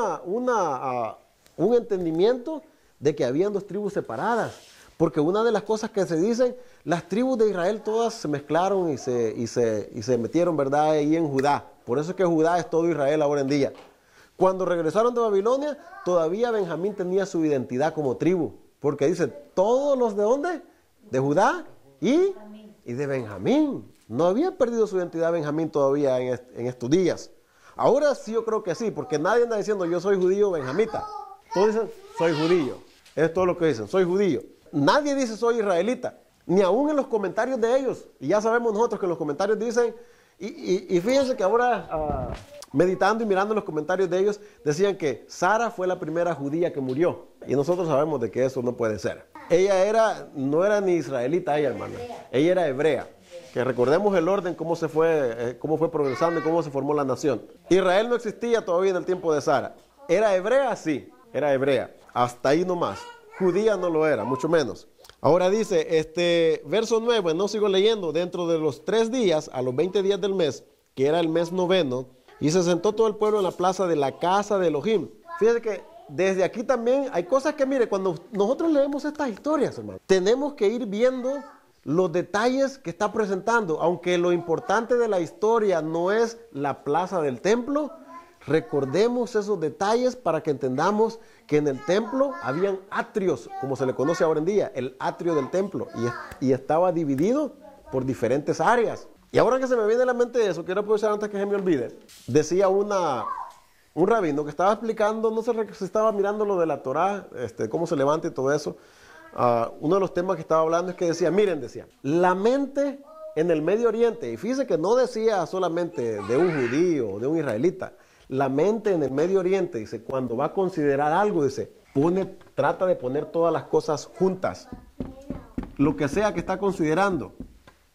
entendimiento de que habían dos tribus separadas. Porque una de las cosas que se dicen, las tribus de Israel todas se mezclaron y se metieron, ¿verdad?, ahí en Judá. Por eso es que Judá es todo Israel ahora en día. Cuando regresaron de Babilonia, todavía Benjamín tenía su identidad como tribu. Porque dice, todos los de ¿dónde? De Judá y de Benjamín. No había perdido su identidad Benjamín todavía en estos días. Ahora sí yo creo que sí, porque nadie anda diciendo yo soy judío benjamita. Todos dicen soy judío. Es todo lo que dicen, soy judío. Nadie dice soy israelita, ni aún en los comentarios de ellos. Y ya sabemos nosotros que en los comentarios dicen, y fíjense que ahora meditando y mirando los comentarios de ellos, decían que Sara fue la primera judía que murió. Y nosotros sabemos de que eso no puede ser. Ella no era ni israelita, hermana. Ella era hebrea. Que recordemos el orden, cómo fue progresando y cómo se formó la nación. Israel no existía todavía en el tiempo de Sara. ¿Era hebrea? Sí, era hebrea. Hasta ahí nomás. Judía no lo era, mucho menos. Ahora dice, verso 9, no sigo leyendo, dentro de los 3 días, a los 20 días del mes, que era el mes noveno, y se sentó todo el pueblo en la plaza de la casa de Elohim. Fíjense que desde aquí también hay cosas que, mire, cuando nosotros leemos estas historias, hermano, tenemos que ir viendo los detalles que está presentando. Aunque lo importante de la historia no es la plaza del templo, recordemos esos detalles para que entendamos que en el templo habían atrios, como se le conoce ahora en día, el atrio del templo, y estaba dividido por diferentes áreas. Y ahora que se me viene a la mente eso, quiero aprovechar antes que se me olvide, decía un rabino que estaba explicando, no sé si estaba mirando lo de la Torá, cómo se levanta y todo eso. Uno de los temas que estaba hablando es que decía, miren, decía, la mente en el Medio Oriente, y fíjese que no decía solamente de un judío o de un israelita, la mente en el Medio Oriente, dice, cuando va a considerar algo, dice, trata de poner todas las cosas juntas. Lo que sea que está considerando,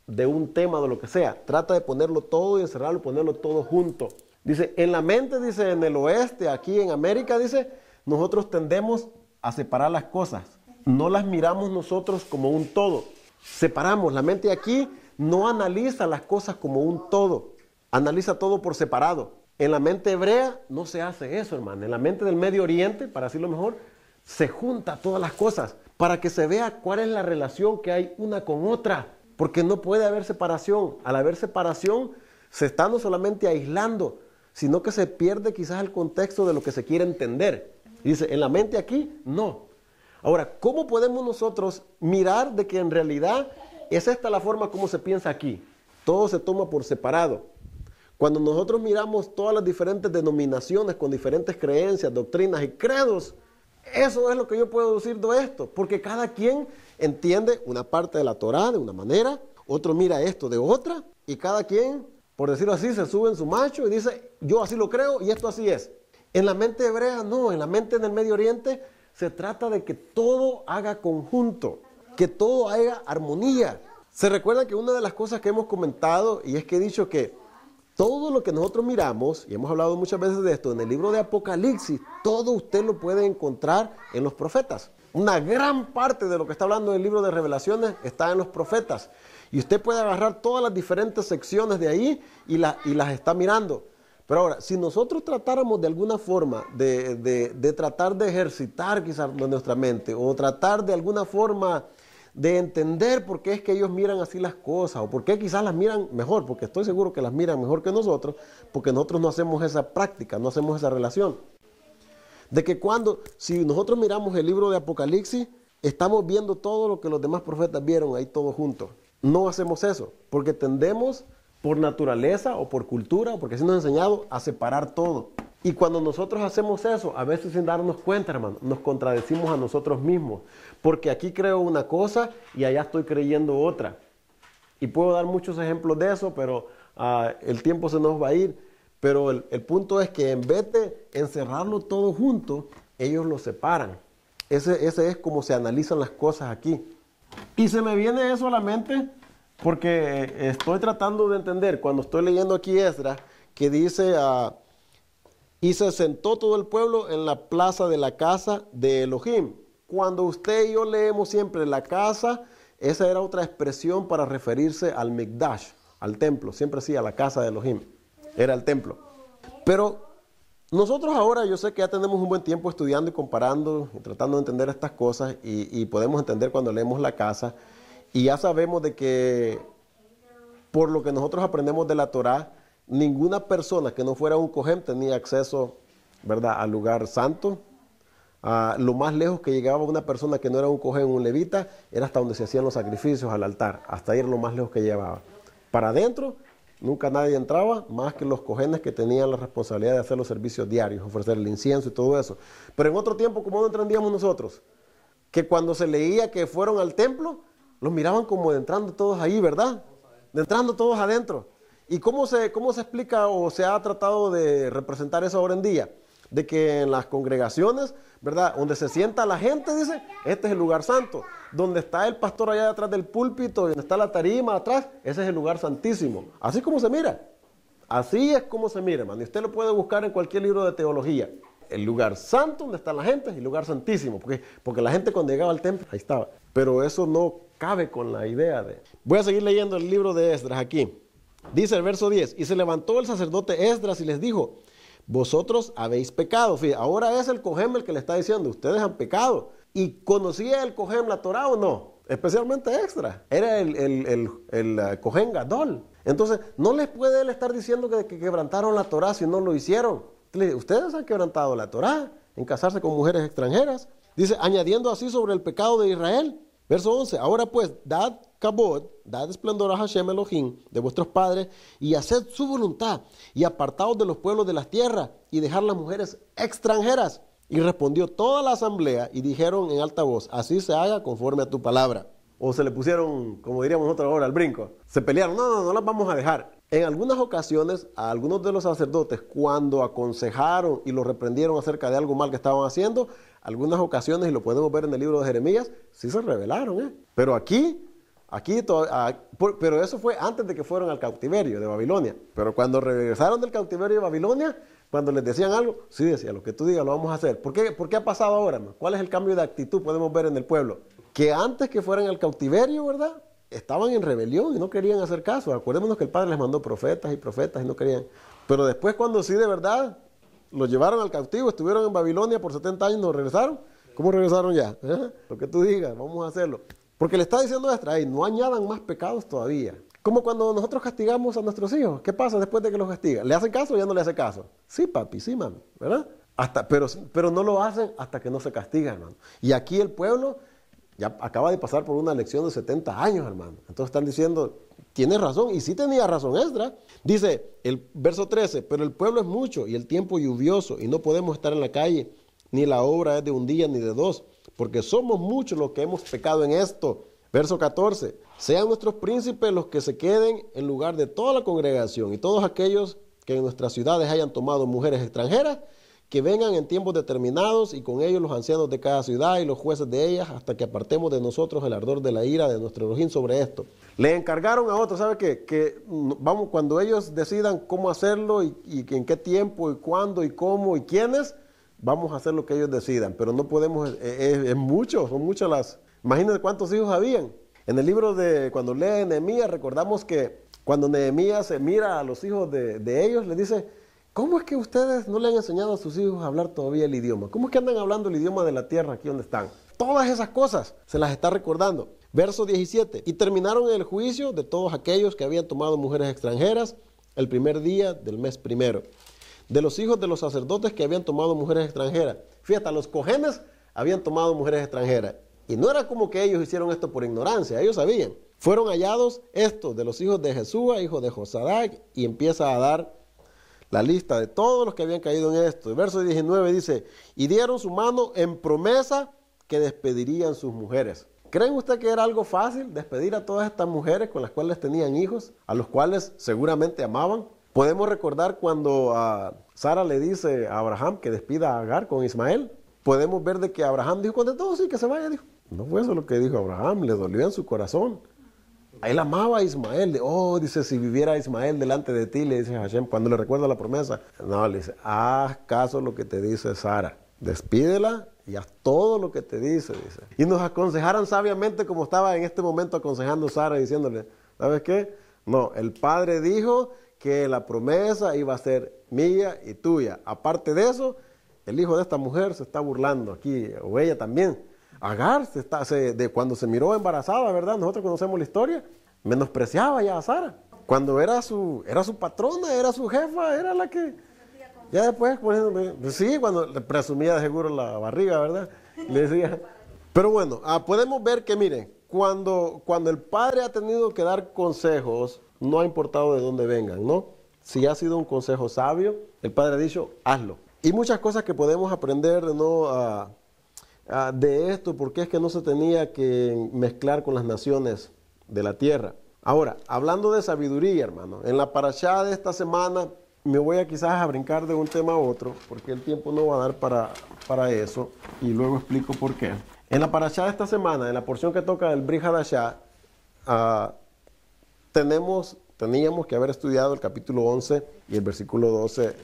de un tema, de lo que sea, trata de ponerlo todo y encerrarlo, ponerlo todo junto. Dice, en la mente, dice, en el oeste, aquí en América, dice, nosotros tendemos a separar las cosas. No las miramos nosotros como un todo. Separamos. La mente aquí no analiza las cosas como un todo. Analiza todo por separado. En la mente hebrea no se hace eso, hermano. En la mente del Medio Oriente, para decirlo mejor, se junta todas las cosas para que se vea cuál es la relación que hay una con otra. Porque no puede haber separación. Al haber separación, se está no solamente aislando, sino que se pierde quizás el contexto de lo que se quiere entender. Y dice, en la mente aquí, no. Ahora, ¿cómo podemos nosotros mirar de que en realidad es esta la forma como se piensa aquí? Todo se toma por separado. Cuando nosotros miramos todas las diferentes denominaciones con diferentes creencias, doctrinas y credos, eso es lo que yo puedo decir de esto, porque cada quien entiende una parte de la Torá de una manera, otro mira esto de otra, y cada quien, por decirlo así, se sube en su macho y dice, yo así lo creo y esto así es. En la mente hebrea no, en la mente en el Medio Oriente se trata de que todo haga conjunto, que todo haga armonía. Se recuerda que una de las cosas que hemos comentado, y es que he dicho que todo lo que nosotros miramos, y hemos hablado muchas veces de esto, en el libro de Apocalipsis, todo usted lo puede encontrar en los profetas. Una gran parte de lo que está hablando en el libro de Revelaciones está en los profetas. Y usted puede agarrar todas las diferentes secciones de ahí y las está mirando. Pero ahora, si nosotros tratáramos de alguna forma de tratar de ejercitar quizás nuestra mente, o tratar de alguna forma de entender por qué es que ellos miran así las cosas, o por qué quizás las miran mejor, porque estoy seguro que las miran mejor que nosotros, porque nosotros no hacemos esa práctica, no hacemos esa relación. De que si nosotros miramos el libro de Apocalipsis, estamos viendo todo lo que los demás profetas vieron ahí todos juntos. No hacemos eso, porque tendemos por naturaleza o por cultura, o porque así nos han enseñado a separar todo. Y cuando nosotros hacemos eso, a veces sin darnos cuenta, hermano, nos contradecimos a nosotros mismos. Porque aquí creo una cosa y allá estoy creyendo otra. Y puedo dar muchos ejemplos de eso, pero el tiempo se nos va a ir. Pero el punto es que en vez de encerrarlo todo junto, ellos lo separan. Ese es como se analizan las cosas aquí. Y se me viene eso a la mente porque estoy tratando de entender, cuando estoy leyendo aquí Esdras, que dice... y se sentó todo el pueblo en la plaza de la casa de Elohim. Cuando usted y yo leemos siempre la casa, esa era otra expresión para referirse al Mikdash, al templo. Siempre sí, a la casa de Elohim. Era el templo. Pero nosotros ahora, yo sé que ya tenemos un buen tiempo estudiando y comparando y tratando de entender estas cosas y podemos entender cuando leemos la casa. Y ya sabemos de que por lo que nosotros aprendemos de la Torá, ninguna persona que no fuera un cohen tenía acceso, ¿verdad?, al lugar santo. Lo más lejos que llegaba una persona que no era un cohen, un levita, era hasta donde se hacían los sacrificios al altar. Hasta ahí era lo más lejos que llevaba. Para adentro, nunca nadie entraba, más que los cohenes que tenían la responsabilidad de hacer los servicios diarios, ofrecer el incienso y todo eso. Pero en otro tiempo, ¿cómo no entendíamos nosotros? Que cuando se leía que fueron al templo, los miraban como de entrando todos ahí, ¿verdad? De entrando todos adentro. ¿Y cómo se explica o se ha tratado de representar eso ahora en día? De que en las congregaciones, ¿verdad?, donde se sienta la gente, dice, este es el lugar santo. Donde está el pastor allá detrás del púlpito, donde está la tarima atrás, ese es el lugar santísimo. Así como se mira. Así es como se mira, hermano. Y usted lo puede buscar en cualquier libro de teología. El lugar santo, donde está la gente, es el lugar santísimo. Porque la gente cuando llegaba al templo, ahí estaba. Pero eso no cabe con la idea de... Voy a seguir leyendo el libro de Esdras aquí. Dice el verso 10, y se levantó el sacerdote Esdras y les dijo, vosotros habéis pecado. Fíjate, ahora es el cohen el que le está diciendo, ustedes han pecado. ¿Y conocía el cohen la Torá o no? Especialmente Esdras. Era el cohen Gadol. Entonces, no les puede él estar diciendo que quebrantaron la Torá si no lo hicieron. Ustedes han quebrantado la Torá en casarse con mujeres extranjeras. Dice, añadiendo así sobre el pecado de Israel. Verso 11, ahora pues, dad kabod, dad esplendor a Hashem Elohim, de vuestros padres, y haced su voluntad, y apartaos de los pueblos de las tierras, y dejad las mujeres extranjeras. Y respondió toda la asamblea, y dijeron en alta voz, así se haga conforme a tu palabra. O se le pusieron, como diríamos nosotros ahora, al brinco. Se pelearon, no las vamos a dejar. En algunas ocasiones, a algunos de los sacerdotes, cuando aconsejaron y los reprendieron acerca de algo mal que estaban haciendo, algunas ocasiones, y lo podemos ver en el libro de Jeremías, sí se rebelaron. Pero pero eso fue antes de que fueron al cautiverio de Babilonia. Pero cuando regresaron del cautiverio de Babilonia, cuando les decían algo, sí decía, lo que tú digas lo vamos a hacer. ¿Por qué ha pasado ahora, hermano? ¿Cuál es el cambio de actitud podemos ver en el pueblo? Que antes que fueran al cautiverio, ¿verdad?, estaban en rebelión y no querían hacer caso. Acuérdémonos que el Padre les mandó profetas y no querían. Pero después, cuando sí de verdad los llevaron al cautivo, estuvieron en Babilonia por 70 años, ¿no regresaron? ¿Cómo regresaron ya? Lo que tú digas, vamos a hacerlo. Porque le está diciendo a Esdras, no añadan más pecados todavía. Como cuando nosotros castigamos a nuestros hijos. ¿Qué pasa después de que los castigan? ¿Le hacen caso o ya no le hacen caso? Sí, papi, sí, mami, ¿verdad? Pero no lo hacen hasta que no se castigan, hermano. Y aquí el pueblo ya acaba de pasar por una lección de 70 años, hermano. Entonces están diciendo, tienes razón, y sí tenía razón Esdras. Dice el verso 13, pero el pueblo es mucho y el tiempo lluvioso y no podemos estar en la calle, ni la obra es de un día ni de dos, porque somos muchos los que hemos pecado en esto. Verso 14, sean nuestros príncipes los que se queden en lugar de toda la congregación y todos aquellos que en nuestras ciudades hayan tomado mujeres extranjeras, que vengan en tiempos determinados y con ellos los ancianos de cada ciudad y los jueces de ellas hasta que apartemos de nosotros el ardor de la ira de nuestro Elohim sobre esto. Le encargaron a otros, ¿sabe qué? Que vamos, cuando ellos decidan cómo hacerlo y en qué tiempo y cuándo y cómo y quiénes, vamos a hacer lo que ellos decidan, pero no podemos, es mucho, son muchas las... Imagínense cuántos hijos habían. En el libro de, cuando lee Nehemías, recordamos que cuando Nehemías se mira a los hijos de ellos, les dice, ¿cómo es que ustedes no le han enseñado a sus hijos a hablar todavía el idioma? ¿Cómo es que andan hablando el idioma de la tierra aquí donde están? Todas esas cosas se las está recordando. Verso 17, y terminaron el juicio de todos aquellos que habían tomado mujeres extranjeras el primer día del mes primero. De los hijos de los sacerdotes que habían tomado mujeres extranjeras. Fíjate, los cojenes habían tomado mujeres extranjeras. Y no era como que ellos hicieron esto por ignorancia, ellos sabían. Fueron hallados estos de los hijos de Jesúa, hijo de Josadac, y empieza a dar la lista de todos los que habían caído en esto. El verso 19 dice, y dieron su mano en promesa que despedirían sus mujeres. ¿Creen usted que era algo fácil despedir a todas estas mujeres con las cuales tenían hijos, a los cuales seguramente amaban? Podemos recordar cuando Sara le dice a Abraham que despida a Agar con Ismael. Podemos ver de que Abraham dijo, con de todo, sí, que se vaya, dijo. No fue eso lo que dijo Abraham, le dolió en su corazón. Él amaba a Ismael. Dice, si viviera Ismael delante de ti, le dice Hashem, cuando le recuerda la promesa. No, le dice, haz caso a lo que te dice Sara. Despídela y haz todo lo que te dice. Y nos aconsejaran sabiamente como estaba en este momento aconsejando Sara, diciéndole, ¿sabes qué? No, el padre dijo que la promesa iba a ser mía y tuya. Aparte de eso, el hijo de esta mujer se está burlando aquí, o ella también. Agar, de cuando se miró embarazada, ¿verdad? Nosotros conocemos la historia, menospreciaba ya a Sara. Cuando era su patrona, era su jefa, era la que... Ya después, sí, cuando le presumía de seguro la barriga, ¿verdad? Le decía... Pero bueno, podemos ver que, miren, cuando el padre ha tenido que dar consejos, no ha importado de dónde vengan, ¿no? Si ha sido un consejo sabio, el padre ha dicho, hazlo. Y muchas cosas que podemos aprender, ¿no? De esto, porque es que no se tenía que mezclar con las naciones de la tierra. Ahora, hablando de sabiduría, hermano, en la parashá de esta semana me voy a quizás a brincar de un tema a otro, porque el tiempo no va a dar para eso, y luego explico por qué. En la parashá de esta semana, en la porción que toca el Brit Hadashah, teníamos que haber estudiado el capítulo 11 y el versículo 12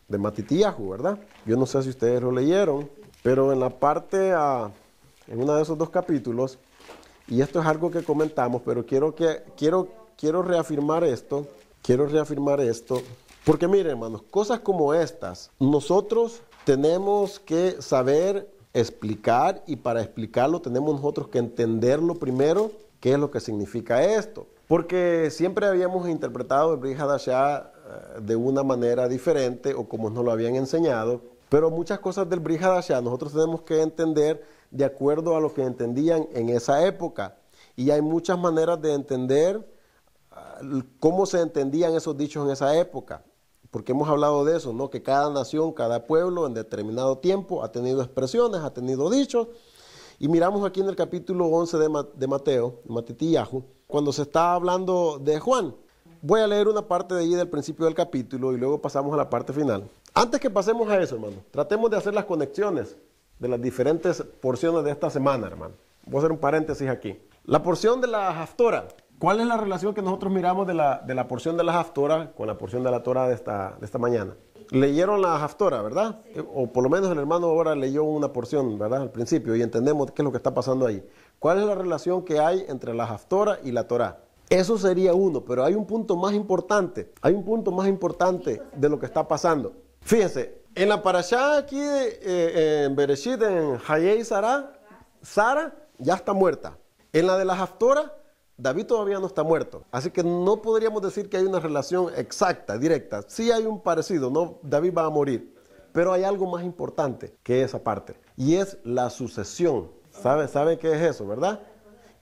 de Matitiyahu, ¿verdad? Yo no sé si ustedes lo leyeron, pero en la parte, en uno de esos dos capítulos, y esto es algo que comentamos, pero quiero reafirmar esto, porque miren, hermanos, cosas como estas, nosotros tenemos que saber explicar, y para explicarlo tenemos nosotros que entenderlo primero, qué es lo que significa esto. Porque siempre habíamos interpretado el Brit Hadashah de una manera diferente, o como nos lo habían enseñado, pero muchas cosas del Brit Hadashah nosotros tenemos que entender de acuerdo a lo que entendían en esa época. Y hay muchas maneras de entender cómo se entendían esos dichos en esa época. Porque hemos hablado de eso, ¿no? Que cada nación, cada pueblo en determinado tiempo ha tenido expresiones, ha tenido dichos. Y miramos aquí en el capítulo 11 de Mateo, Matitiyahu, cuando se está hablando de Juan. Voy a leer una parte de allí del principio del capítulo y luego pasamos a la parte final. Antes que pasemos a eso, hermano, tratemos de hacer las conexiones de las diferentes porciones de esta semana, hermano. Voy a hacer un paréntesis aquí. La porción de la Haftorah. ¿Cuál es la relación que nosotros miramos de la porción de la Haftorah con la porción de la Torah de esta mañana? Leyeron la Haftorah, ¿verdad? O por lo menos el hermano ahora leyó una porción, ¿verdad? Al principio, y entendemos qué es lo que está pasando ahí. ¿Cuál es la relación que hay entre la Haftorah y la Torah? Eso sería uno, pero hay un punto más importante. Hay un punto más importante de lo que está pasando. Fíjense, en la parashá aquí en Bereshit, en Hayei Sara ya está muerta. En la de la Haftorah, David todavía no está muerto. Así que no podríamos decir que hay una relación exacta, directa. Sí hay un parecido, no, David va a morir. Pero hay algo más importante que esa parte. Y es la sucesión. ¿Sabe qué es eso, verdad?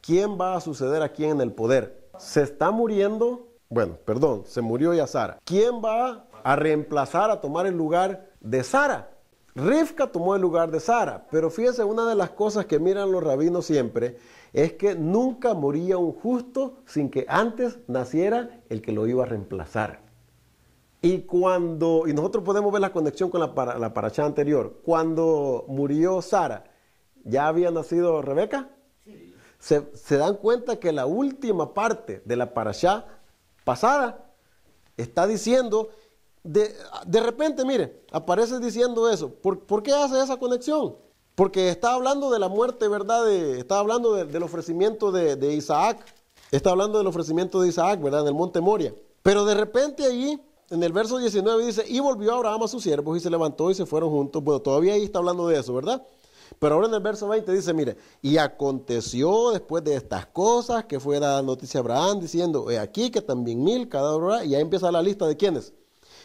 ¿Quién va a suceder a quién en el poder? Se está muriendo, se murió ya Sara. ¿Quién va a reemplazar, a tomar el lugar de Sara? Rivka tomó el lugar de Sara, pero fíjense, una de las cosas que miran los rabinos siempre es que nunca moría un justo sin que antes naciera el que lo iba a reemplazar. Y nosotros podemos ver la conexión con la parashá anterior. Cuando murió Sara, ¿ya había nacido Rebeca? Sí. Se dan cuenta que la última parte de la parashá pasada está diciendo, de repente, mire, aparece diciendo eso. ¿Por qué hace esa conexión? Porque está hablando de la muerte, ¿verdad? Está hablando del ofrecimiento de Isaac. Está hablando del ofrecimiento de Isaac, ¿verdad? En el monte Moria. Pero de repente allí, en el verso 19 dice, y volvió Abraham a sus siervos y se levantó y se fueron juntos. Bueno, todavía ahí está hablando de eso, ¿verdad? Pero ahora en el verso 20 dice, mire, y aconteció después de estas cosas que fue dada noticia a Abraham diciendo, he aquí que también Milca, y ahí empieza la lista de quiénes.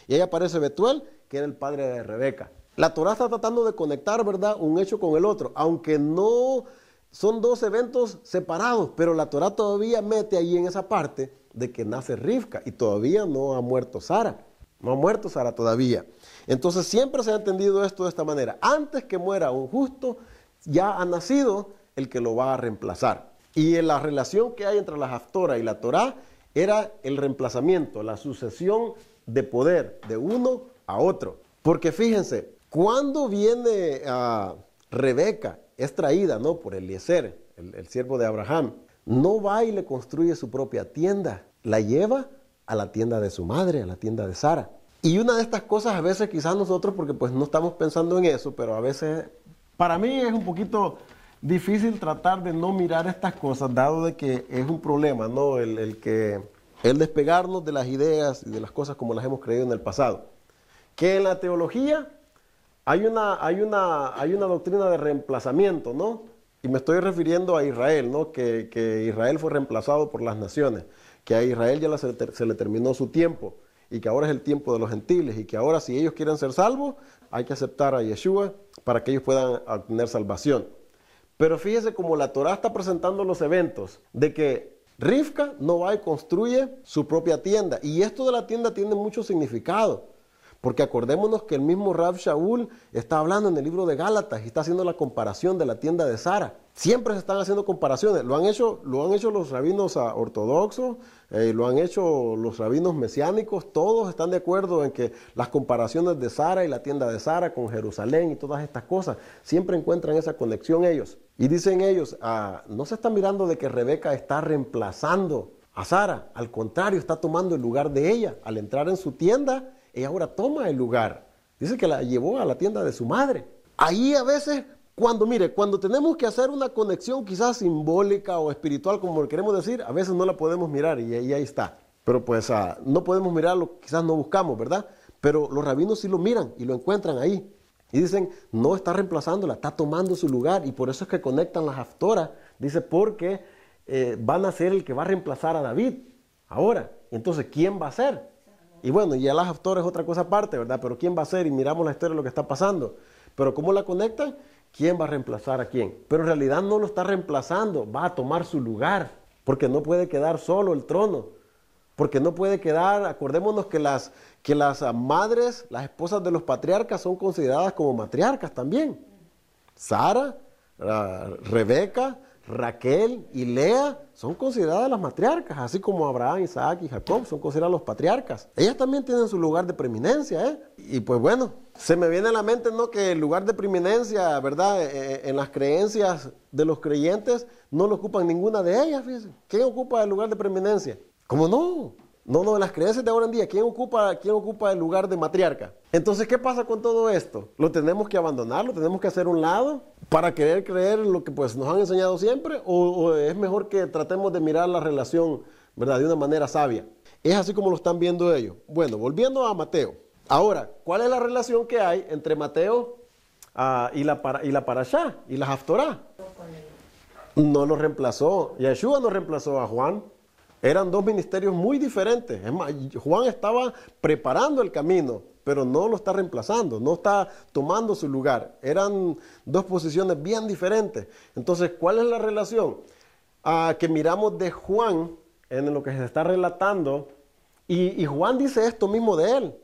Y ahí aparece Betuel, que era el padre de Rebeca. La Torah está tratando de conectar, ¿verdad?, un hecho con el otro, aunque no son dos eventos separados, pero la Torah todavía mete ahí en esa parte de que nace Rivka y todavía no ha muerto Sara. No ha muerto Sara todavía. Entonces siempre se ha entendido esto de esta manera. Antes que muera un justo, ya ha nacido el que lo va a reemplazar. Y en la relación que hay entre la Haftorah y la Torah era el reemplazamiento, la sucesión de poder de uno a otro. Porque fíjense, cuando viene Rebeca, es traída, ¿no?, por Eliezer, el siervo de Abraham, no va y le construye su propia tienda, la lleva a la tienda de su madre, a la tienda de Sara. Y una de estas cosas a veces quizás nosotros, porque pues no estamos pensando en eso, pero a veces para mí es un poquito difícil tratar de no mirar estas cosas, dado de que es un problema, ¿no?, el despegarnos de las ideas y de las cosas como las hemos creído en el pasado. Que en la teología hay una doctrina de reemplazamiento, ¿no? Y me estoy refiriendo a Israel, ¿no? Que Israel fue reemplazado por las naciones, que a Israel ya se le terminó su tiempo y que ahora es el tiempo de los gentiles y que ahora si ellos quieren ser salvos hay que aceptar a Yeshua para que ellos puedan obtener salvación. Pero fíjese cómo la Torah está presentando los eventos de que Rivka no va y construye su propia tienda, y esto de la tienda tiene mucho significado. Porque acordémonos que el mismo Rav Shaul está hablando en el libro de Gálatas y está haciendo la comparación de la tienda de Sara. Siempre se están haciendo comparaciones. Lo han hecho los rabinos ortodoxos, lo han hecho los rabinos mesiánicos. Todos están de acuerdo en que las comparaciones de Sara y la tienda de Sara con Jerusalén y todas estas cosas, siempre encuentran esa conexión ellos. Y dicen ellos, no se está mirando de que Rebeca está reemplazando a Sara. Al contrario, está tomando el lugar de ella. Al entrar en su tienda, ella ahora toma el lugar. Dice que la llevó a la tienda de su madre. Ahí a veces, cuando tenemos que hacer una conexión quizás simbólica o espiritual, como lo queremos decir, a veces no la podemos mirar y ahí está. Pero pues no podemos mirarlo, quizás no buscamos, ¿verdad? Pero los rabinos sí lo miran y lo encuentran ahí. Y dicen, no está reemplazándola, está tomando su lugar. Y por eso es que conectan las Haftorah. Dice, porque van a ser el que va a reemplazar a David ahora. Entonces, ¿quién va a ser? Y bueno, ya la Haftorah es otra cosa aparte, ¿verdad? Pero ¿quién va a ser? Y miramos la historia de lo que está pasando. Pero ¿cómo la conectan? ¿Quién va a reemplazar a quién? Pero en realidad no lo está reemplazando, va a tomar su lugar. Porque no puede quedar solo el trono. Porque no puede quedar, acordémonos que las madres, las esposas de los patriarcas son consideradas como matriarcas también. Sara, Rebeca, Raquel y Lea son consideradas las matriarcas, así como Abraham, Isaac y Jacob son considerados los patriarcas. Ellas también tienen su lugar de preeminencia, ¿eh? Y pues bueno, se me viene a la mente, ¿no?, que el lugar de preeminencia, ¿verdad?, en las creencias de los creyentes no lo ocupan ninguna de ellas, fíjense. ¿Quién ocupa el lugar de preeminencia? ¿Cómo no? No, en las creencias de ahora en día, ¿quién ocupa el lugar de matriarca? Entonces, ¿qué pasa con todo esto? ¿Lo tenemos que abandonar? ¿Lo tenemos que hacer a un lado para querer creer en lo que pues nos han enseñado siempre? ¿O es mejor que tratemos de mirar la relación, ¿verdad?, de una manera sabia? Es así como lo están viendo ellos. Bueno, volviendo a Mateo. Ahora, ¿cuál es la relación que hay entre Mateo y la Parashá y la Haftorah? No lo reemplazó. Yeshua no reemplazó a Juan. Eran dos ministerios muy diferentes. Es más, Juan estaba preparando el camino pero no lo está reemplazando, no está tomando su lugar. Eran dos posiciones bien diferentes. Entonces, ¿cuál es la relación? Que miramos de Juan en lo que se está relatando, y Juan dice esto mismo de él.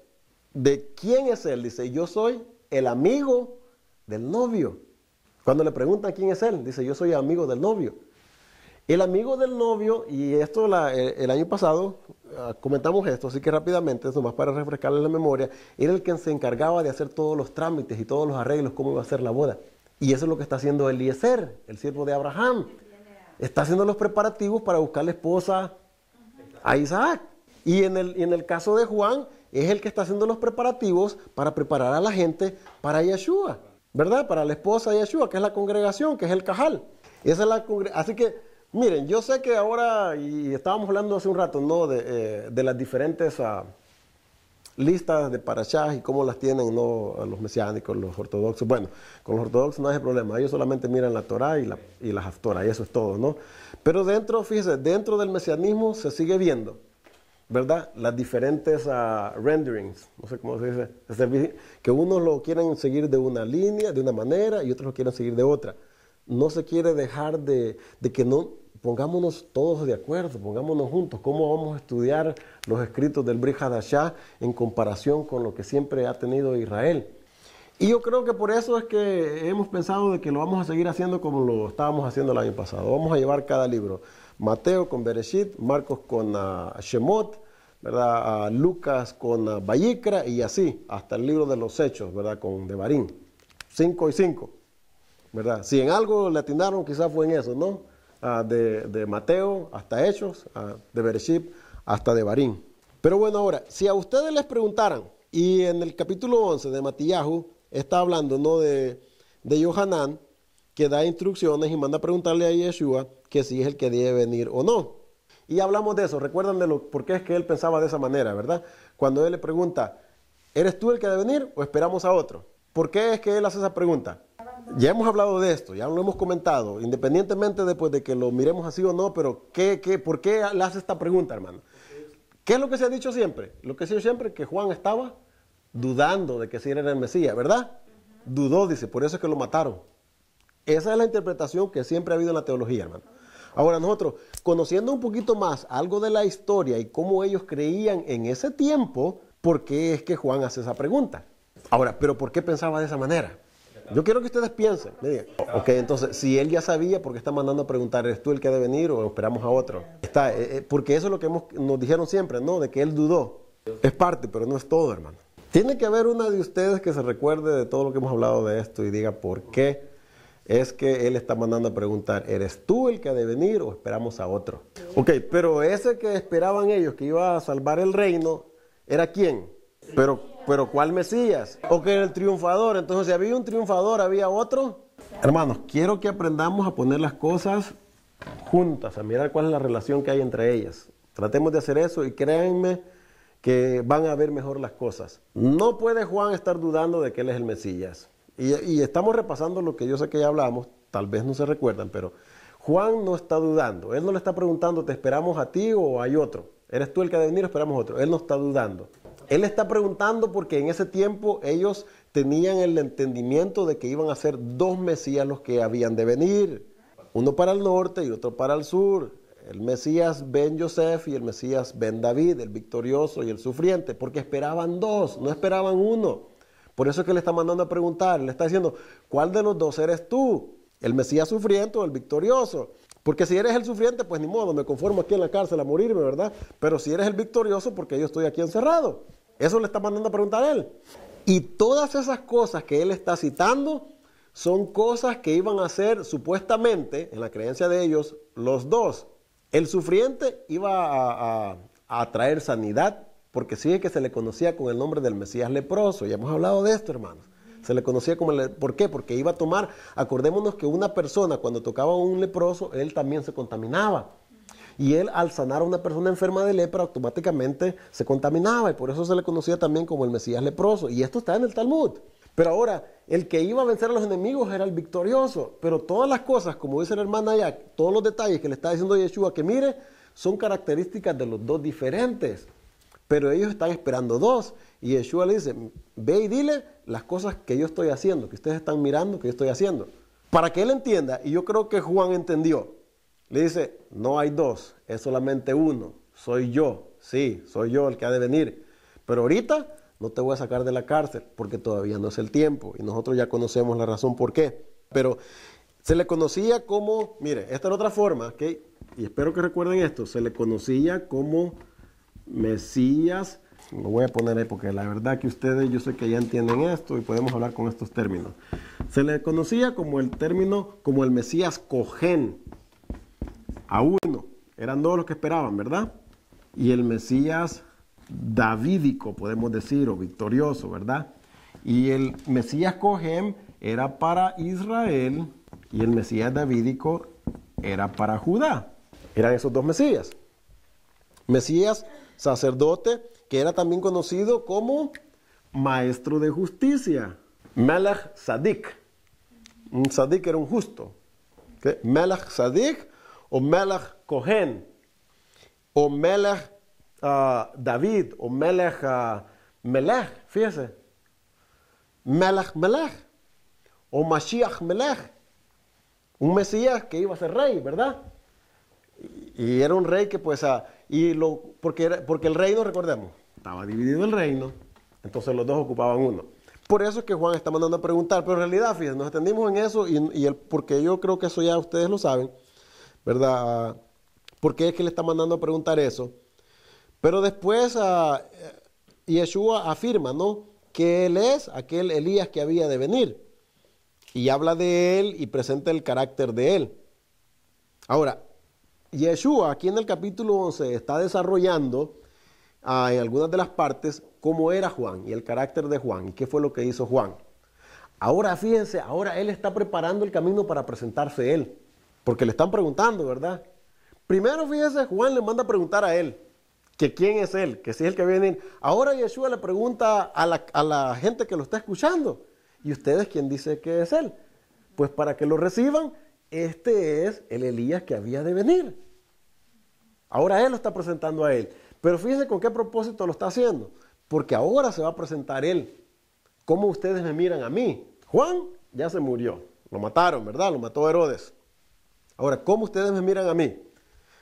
¿De quién es él? Dice, yo soy el amigo del novio. Cuando le preguntan quién es él, dice, yo soy amigo del novio. El amigo del novio, y esto el año pasado comentamos esto, así que rápidamente, eso más para refrescarle la memoria, era el que se encargaba de hacer todos los trámites y todos los arreglos, cómo iba a ser la boda. Y eso es lo que está haciendo Eliezer, el siervo de Abraham. Está haciendo los preparativos para buscar la esposa a Isaac. Y en el caso de Juan, es el que está haciendo los preparativos para preparar a la gente para Yeshua, ¿verdad? Para la esposa de Yeshua, que es la congregación, que es el Cajal. Esa es la así que, miren, yo sé que ahora, y estábamos hablando hace un rato, ¿no? De las diferentes listas de parashás y cómo las tienen, ¿no? Los mesiánicos, los ortodoxos. Bueno, con los ortodoxos no hay problema, ellos solamente miran la Torá y la Haftorá, y eso es todo, ¿no? Pero dentro, fíjese, dentro del mesianismo se sigue viendo, ¿verdad? Las diferentes renderings, no sé cómo se dice, que unos lo quieren seguir de una línea, de una manera, y otros lo quieren seguir de otra. No se quiere dejar de que no pongámonos todos de acuerdo, pongámonos juntos. ¿Cómo vamos a estudiar los escritos del Brit Hadashah en comparación con lo que siempre ha tenido Israel? Y yo creo que por eso es que hemos pensado de que lo vamos a seguir haciendo como lo estábamos haciendo el año pasado. Vamos a llevar cada libro. Mateo con Bereshit, Marcos con Shemot, ¿verdad? Lucas con Vayikra, y así, hasta el libro de los Hechos, ¿verdad? Con Devarim. 5 y 5, ¿verdad? Si en algo le atinaron, quizás fue en eso, ¿no? De Mateo hasta Hechos, de Bereshit hasta Devarim. Pero bueno, ahora, si a ustedes les preguntaran, y en el capítulo 11 de Matillahu está hablando, ¿no? de Yohanan, que da instrucciones y manda a preguntarle a Yeshua que si es el que debe venir o no. Y hablamos de eso, recuerdan por qué es que él pensaba de esa manera, ¿verdad? Cuando él le pregunta, ¿eres tú el que debe venir o esperamos a otro? ¿Por qué es que él hace esa pregunta? Ya hemos hablado de esto, ya lo hemos comentado, independientemente después de que lo miremos así o no, pero ¿por qué le hace esta pregunta, hermano? ¿Qué es lo que se ha dicho siempre? Lo que se ha dicho siempre es que Juan estaba dudando de que si era el Mesías, ¿verdad? Dudó, dice, por eso es que lo mataron. Esa es la interpretación que siempre ha habido en la teología, hermano. Ahora nosotros, conociendo un poquito más algo de la historia y cómo ellos creían en ese tiempo, ¿por qué es que Juan hace esa pregunta? Ahora, ¿pero por qué pensaba de esa manera? Yo quiero que ustedes piensen. Me digan, ok, entonces, si él ya sabía, ¿por qué está mandando a preguntar, ¿eres tú el que ha de venir o esperamos a otro? Porque eso es lo que nos dijeron siempre, ¿no? De que él dudó. Es parte, pero no es todo, hermano. Tiene que haber una de ustedes que se recuerde de todo lo que hemos hablado de esto y diga por qué es que él está mandando a preguntar, ¿eres tú el que ha de venir o esperamos a otro? Ok, pero ese que esperaban ellos que iba a salvar el reino, ¿era quién? Pero ¿cuál Mesías? ¿O que era el triunfador? Entonces, si había un triunfador, ¿había otro? Hermanos, quiero que aprendamos a poner las cosas juntas, a mirar cuál es la relación que hay entre ellas. Tratemos de hacer eso y créanme que van a ver mejor las cosas. No puede Juan estar dudando de que él es el Mesías. Y estamos repasando lo que yo sé que ya hablamos, tal vez no se recuerdan, pero Juan no está dudando. Él no le está preguntando, ¿te esperamos a ti o hay otro? ¿Eres tú el que ha de venir o esperamos otro? Él no está dudando. Él está preguntando porque en ese tiempo ellos tenían el entendimiento de que iban a ser dos Mesías los que habían de venir. Uno para el norte y otro para el sur. El Mesías Ben Yosef y el Mesías Ben David, el victorioso y el sufriente. Porque esperaban dos, no esperaban uno. Por eso es que le está mandando a preguntar, le está diciendo, ¿cuál de los dos eres tú? ¿El Mesías sufriente o el victorioso? Porque si eres el sufriente, pues ni modo, me conformo aquí en la cárcel a morirme, ¿verdad? Pero si eres el victorioso, porque yo estoy aquí encerrado. Eso le está mandando a preguntar a él. Y todas esas cosas que él está citando son cosas que iban a hacer supuestamente, en la creencia de ellos, los dos. El sufriente iba a traer sanidad, porque sigue que se le conocía con el nombre del Mesías leproso. Ya hemos hablado de esto, hermanos. Se le conocía como ¿por qué? Porque iba a tomar, acordémonos que una persona cuando tocaba a un leproso, él también se contaminaba. Y él al sanar a una persona enferma de lepra, automáticamente se contaminaba. Y por eso se le conocía también como el Mesías leproso. Y esto está en el Talmud. Pero ahora, el que iba a vencer a los enemigos era el victorioso. Pero todas las cosas, como dice la hermana allá, todos los detalles que le está diciendo Yeshua que mire, son características de los dos diferentes. pero ellos están esperando dos. Y Yeshua le dice, ve y dile las cosas que yo estoy haciendo, que ustedes están mirando, que yo estoy haciendo. Para que él entienda, y yo creo que Juan entendió, le dice, no hay dos, es solamente uno, soy yo, sí, soy yo el que ha de venir. Pero ahorita no te voy a sacar de la cárcel, porque todavía no es el tiempo, y nosotros ya conocemos la razón por qué. Pero se le conocía como, mire, esta era otra forma, ¿ok? Y espero que recuerden esto, se le conocía como Mesías. Lo voy a poner ahí porque la verdad que ustedes, yo sé que ya entienden esto y podemos hablar con estos términos. Se le conocía como el término, como el Mesías Cojén. A uno, eran dos los que esperaban, ¿verdad? Y el Mesías davídico, podemos decir, o victorioso, ¿verdad? Y el Mesías Cojén era para Israel y el Mesías davídico era para Judá. Eran esos dos Mesías. Mesías sacerdote, que era también conocido como maestro de justicia. Melech Sadik. Un Sadik era un justo. ¿Okay? Melech Sadik o Melech Cohen. O Melech David. O Melech Melech. Fíjese. Melech Melech. O Mashiach Melech. Un Mesías que iba a ser rey, ¿verdad? Y era un rey que pues... porque el reino, recordemos, estaba dividido el reino, entonces los dos ocupaban uno. Por eso es que Juan está mandando a preguntar, pero en realidad, fíjense, nos extendimos en eso porque yo creo que eso ya ustedes lo saben, ¿verdad? Porque es que le está mandando a preguntar eso. Pero después Yeshua afirma, ¿no? Que él es aquel Elías que había de venir. Y habla de él y presenta el carácter de él. Ahora, Yeshua aquí en el capítulo 11 está desarrollando en algunas de las partes cómo era Juan y el carácter de Juan y qué fue lo que hizo Juan. Ahora fíjense, ahora él está preparando el camino para presentarse él, porque le están preguntando, ¿verdad? Primero fíjense, Juan le manda a preguntar a él, que quién es él, que si es el que viene. Ahora Yeshua le pregunta a la gente que lo está escuchando, ¿y ustedes quién dice que es él? Pues para que lo reciban, este es el Elías que había de venir. Ahora él lo está presentando a él. Pero fíjense con qué propósito lo está haciendo. Porque ahora se va a presentar él. ¿Cómo ustedes me miran a mí? Juan ya se murió. Lo mataron, ¿verdad? Lo mató Herodes. Ahora, ¿cómo ustedes me miran a mí?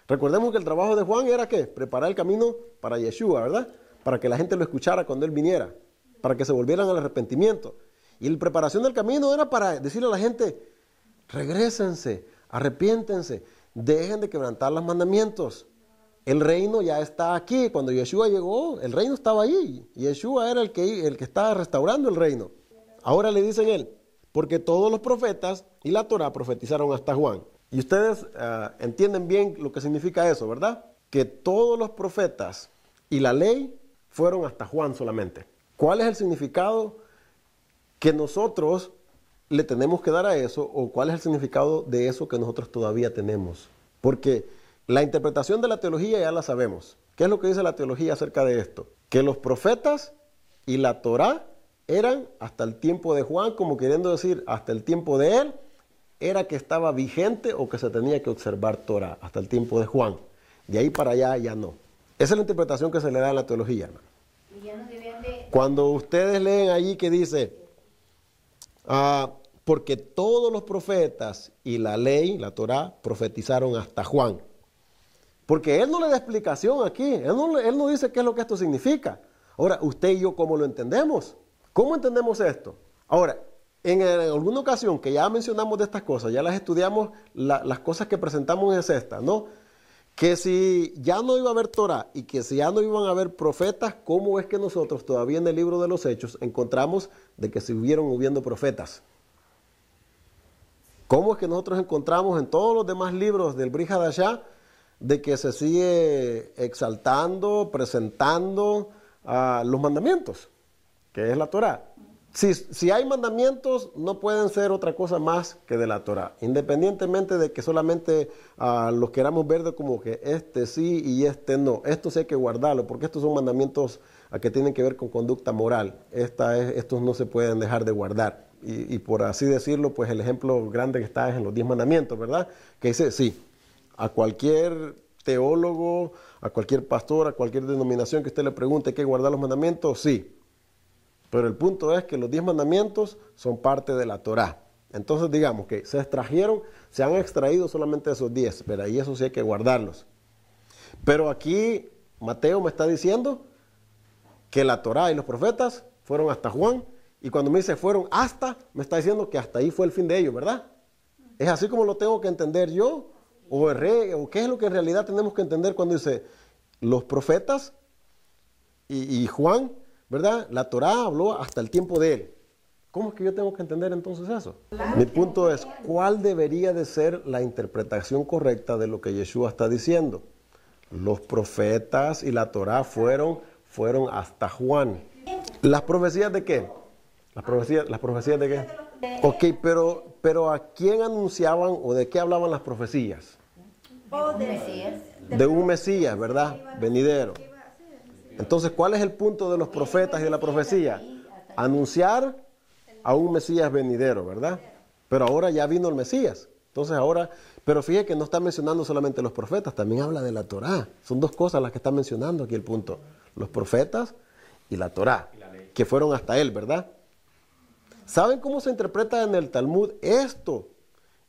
Recordemos que el trabajo de Juan era ¿qué? Preparar el camino para Yeshua, ¿verdad? Para que la gente lo escuchara cuando él viniera. Para que se volvieran al arrepentimiento. Y la preparación del camino era para decirle a la gente, regrésense, arrepiéntense, dejen de quebrantar los mandamientos. El reino ya está aquí. Cuando Yeshua llegó, el reino estaba ahí. Yeshua era el que estaba restaurando el reino. Ahora le dicen él, porque todos los profetas y la Torá profetizaron hasta Juan. Y ustedes entienden bien lo que significa eso, ¿verdad? Que todos los profetas y la ley fueron hasta Juan solamente. ¿Cuál es el significado que nosotros le tenemos que dar a eso, o cuál es el significado de eso que nosotros todavía tenemos? Porque la interpretación de la teología ya la sabemos. ¿Qué es lo que dice la teología acerca de esto? Que los profetas y la Torá eran hasta el tiempo de Juan, como queriendo decir, hasta el tiempo de él, era que estaba vigente o que se tenía que observar Torá, hasta el tiempo de Juan. De ahí para allá ya no. Esa es la interpretación que se le da a la teología, hermano. Y ya no debían de... Cuando ustedes leen allí que dice, porque todos los profetas y la ley, la Torá, profetizaron hasta Juan. Porque él no le da explicación aquí, él no dice qué es lo que esto significa. Ahora, usted y yo, ¿cómo lo entendemos? ¿Cómo entendemos esto? Ahora, en alguna ocasión que ya mencionamos de estas cosas, ya las estudiamos, las cosas que presentamos es esta, ¿no? Que si ya no iba a haber Torá y que si ya no iban a haber profetas, ¿cómo es que nosotros todavía en el libro de los Hechos encontramos de que siguieron hubiendo profetas? ¿Cómo es que nosotros encontramos en todos los demás libros del Brit Hadashah de que se sigue exaltando, presentando los mandamientos, que es la Torá? Si hay mandamientos, no pueden ser otra cosa más que de la Torá, independientemente de que solamente los queramos ver de como que este sí y este no. Esto sí hay que guardarlo, porque estos son mandamientos que tienen que ver con conducta moral. Estos no se pueden dejar de guardar. Y por así decirlo, pues el ejemplo grande que está es en los 10 mandamientos, ¿verdad? Que dice, sí, a cualquier teólogo, a cualquier pastor, a cualquier denominación que usted le pregunte, ¿hay que guardar los mandamientos? Sí. Pero el punto es que los 10 mandamientos son parte de la Torá. Entonces digamos que se extrajeron, se han extraído solamente esos 10, pero ahí eso sí hay que guardarlos. Pero aquí Mateo me está diciendo que la Torá y los profetas fueron hasta Juan, y cuando me dice fueron hasta, me está diciendo que hasta ahí fue el fin de ellos, ¿verdad? ¿Es así como lo tengo que entender yo? ¿O erré? ¿O qué es lo que en realidad tenemos que entender cuando dice los profetas y Juan, ¿verdad? La Torá habló hasta el tiempo de él. ¿Cómo es que yo tengo que entender entonces eso? Mi punto es, ¿cuál debería de ser la interpretación correcta de lo que Yeshua está diciendo? Los profetas y la Torá fueron hasta Juan. ¿Las profecías de qué? ¿Las profecías de qué? Ok, pero ¿a quién anunciaban o de qué hablaban las profecías? De un Mesías, ¿verdad? Venidero. Entonces, ¿cuál es el punto de los profetas y de la profecía? Anunciar a un Mesías venidero, ¿verdad? Pero ahora ya vino el Mesías. Entonces ahora, pero fíjate que no está mencionando solamente los profetas, también habla de la Torá. Son dos cosas las que está mencionando aquí el punto. Los profetas y la Torá, que fueron hasta él, ¿verdad? ¿Saben cómo se interpreta en el Talmud esto?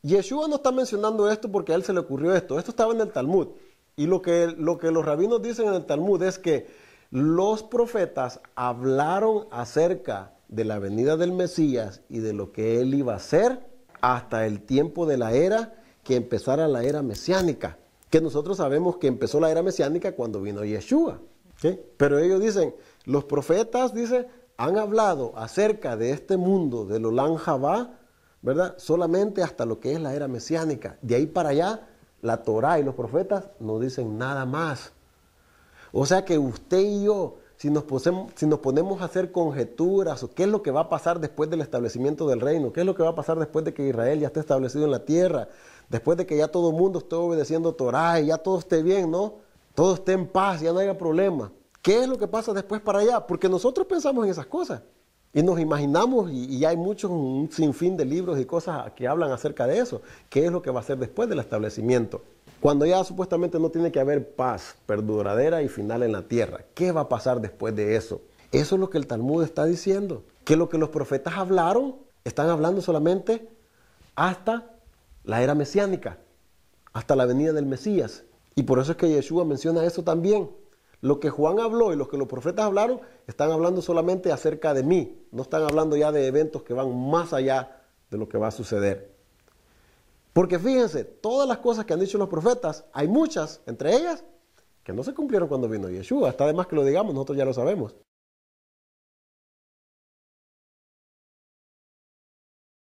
Yeshua no está mencionando esto porque a él se le ocurrió esto. Esto estaba en el Talmud. Y lo que los rabinos dicen en el Talmud es que los profetas hablaron acerca de la venida del Mesías y de lo que él iba a hacer hasta el tiempo de la era que empezara la era mesiánica. Que nosotros sabemos que empezó la era mesiánica cuando vino Yeshua. ¿Sí? Pero ellos dicen, los profetas, dice, han hablado acerca de este mundo, del Olam Jabá, ¿verdad? Solamente hasta lo que es la era mesiánica. De ahí para allá, la Torá y los profetas no dicen nada más. O sea que usted y yo, si nos ponemos a hacer conjeturas, o qué es lo que va a pasar después del establecimiento del reino, qué es lo que va a pasar después de que Israel ya esté establecido en la tierra, después de que ya todo el mundo esté obedeciendo Torá y ya todo esté bien, ¿no? Todo esté en paz, ya no haya problema. ¿Qué es lo que pasa después para allá? Porque nosotros pensamos en esas cosas y nos imaginamos, y hay un sinfín de libros y cosas que hablan acerca de eso. ¿Qué es lo que va a ser después del establecimiento? Cuando ya supuestamente no tiene que haber paz perduradera y final en la tierra. ¿Qué va a pasar después de eso? Eso es lo que el Talmud está diciendo. Que lo que los profetas hablaron, están hablando solamente hasta la era mesiánica, hasta la venida del Mesías. Y por eso es que Yeshua menciona eso también. Lo que Juan habló y lo que los profetas hablaron, están hablando solamente acerca de mí. No están hablando ya de eventos que van más allá de lo que va a suceder. Porque fíjense, todas las cosas que han dicho los profetas, hay muchas, entre ellas, que no se cumplieron cuando vino Yeshua. Está de más que lo digamos, nosotros ya lo sabemos.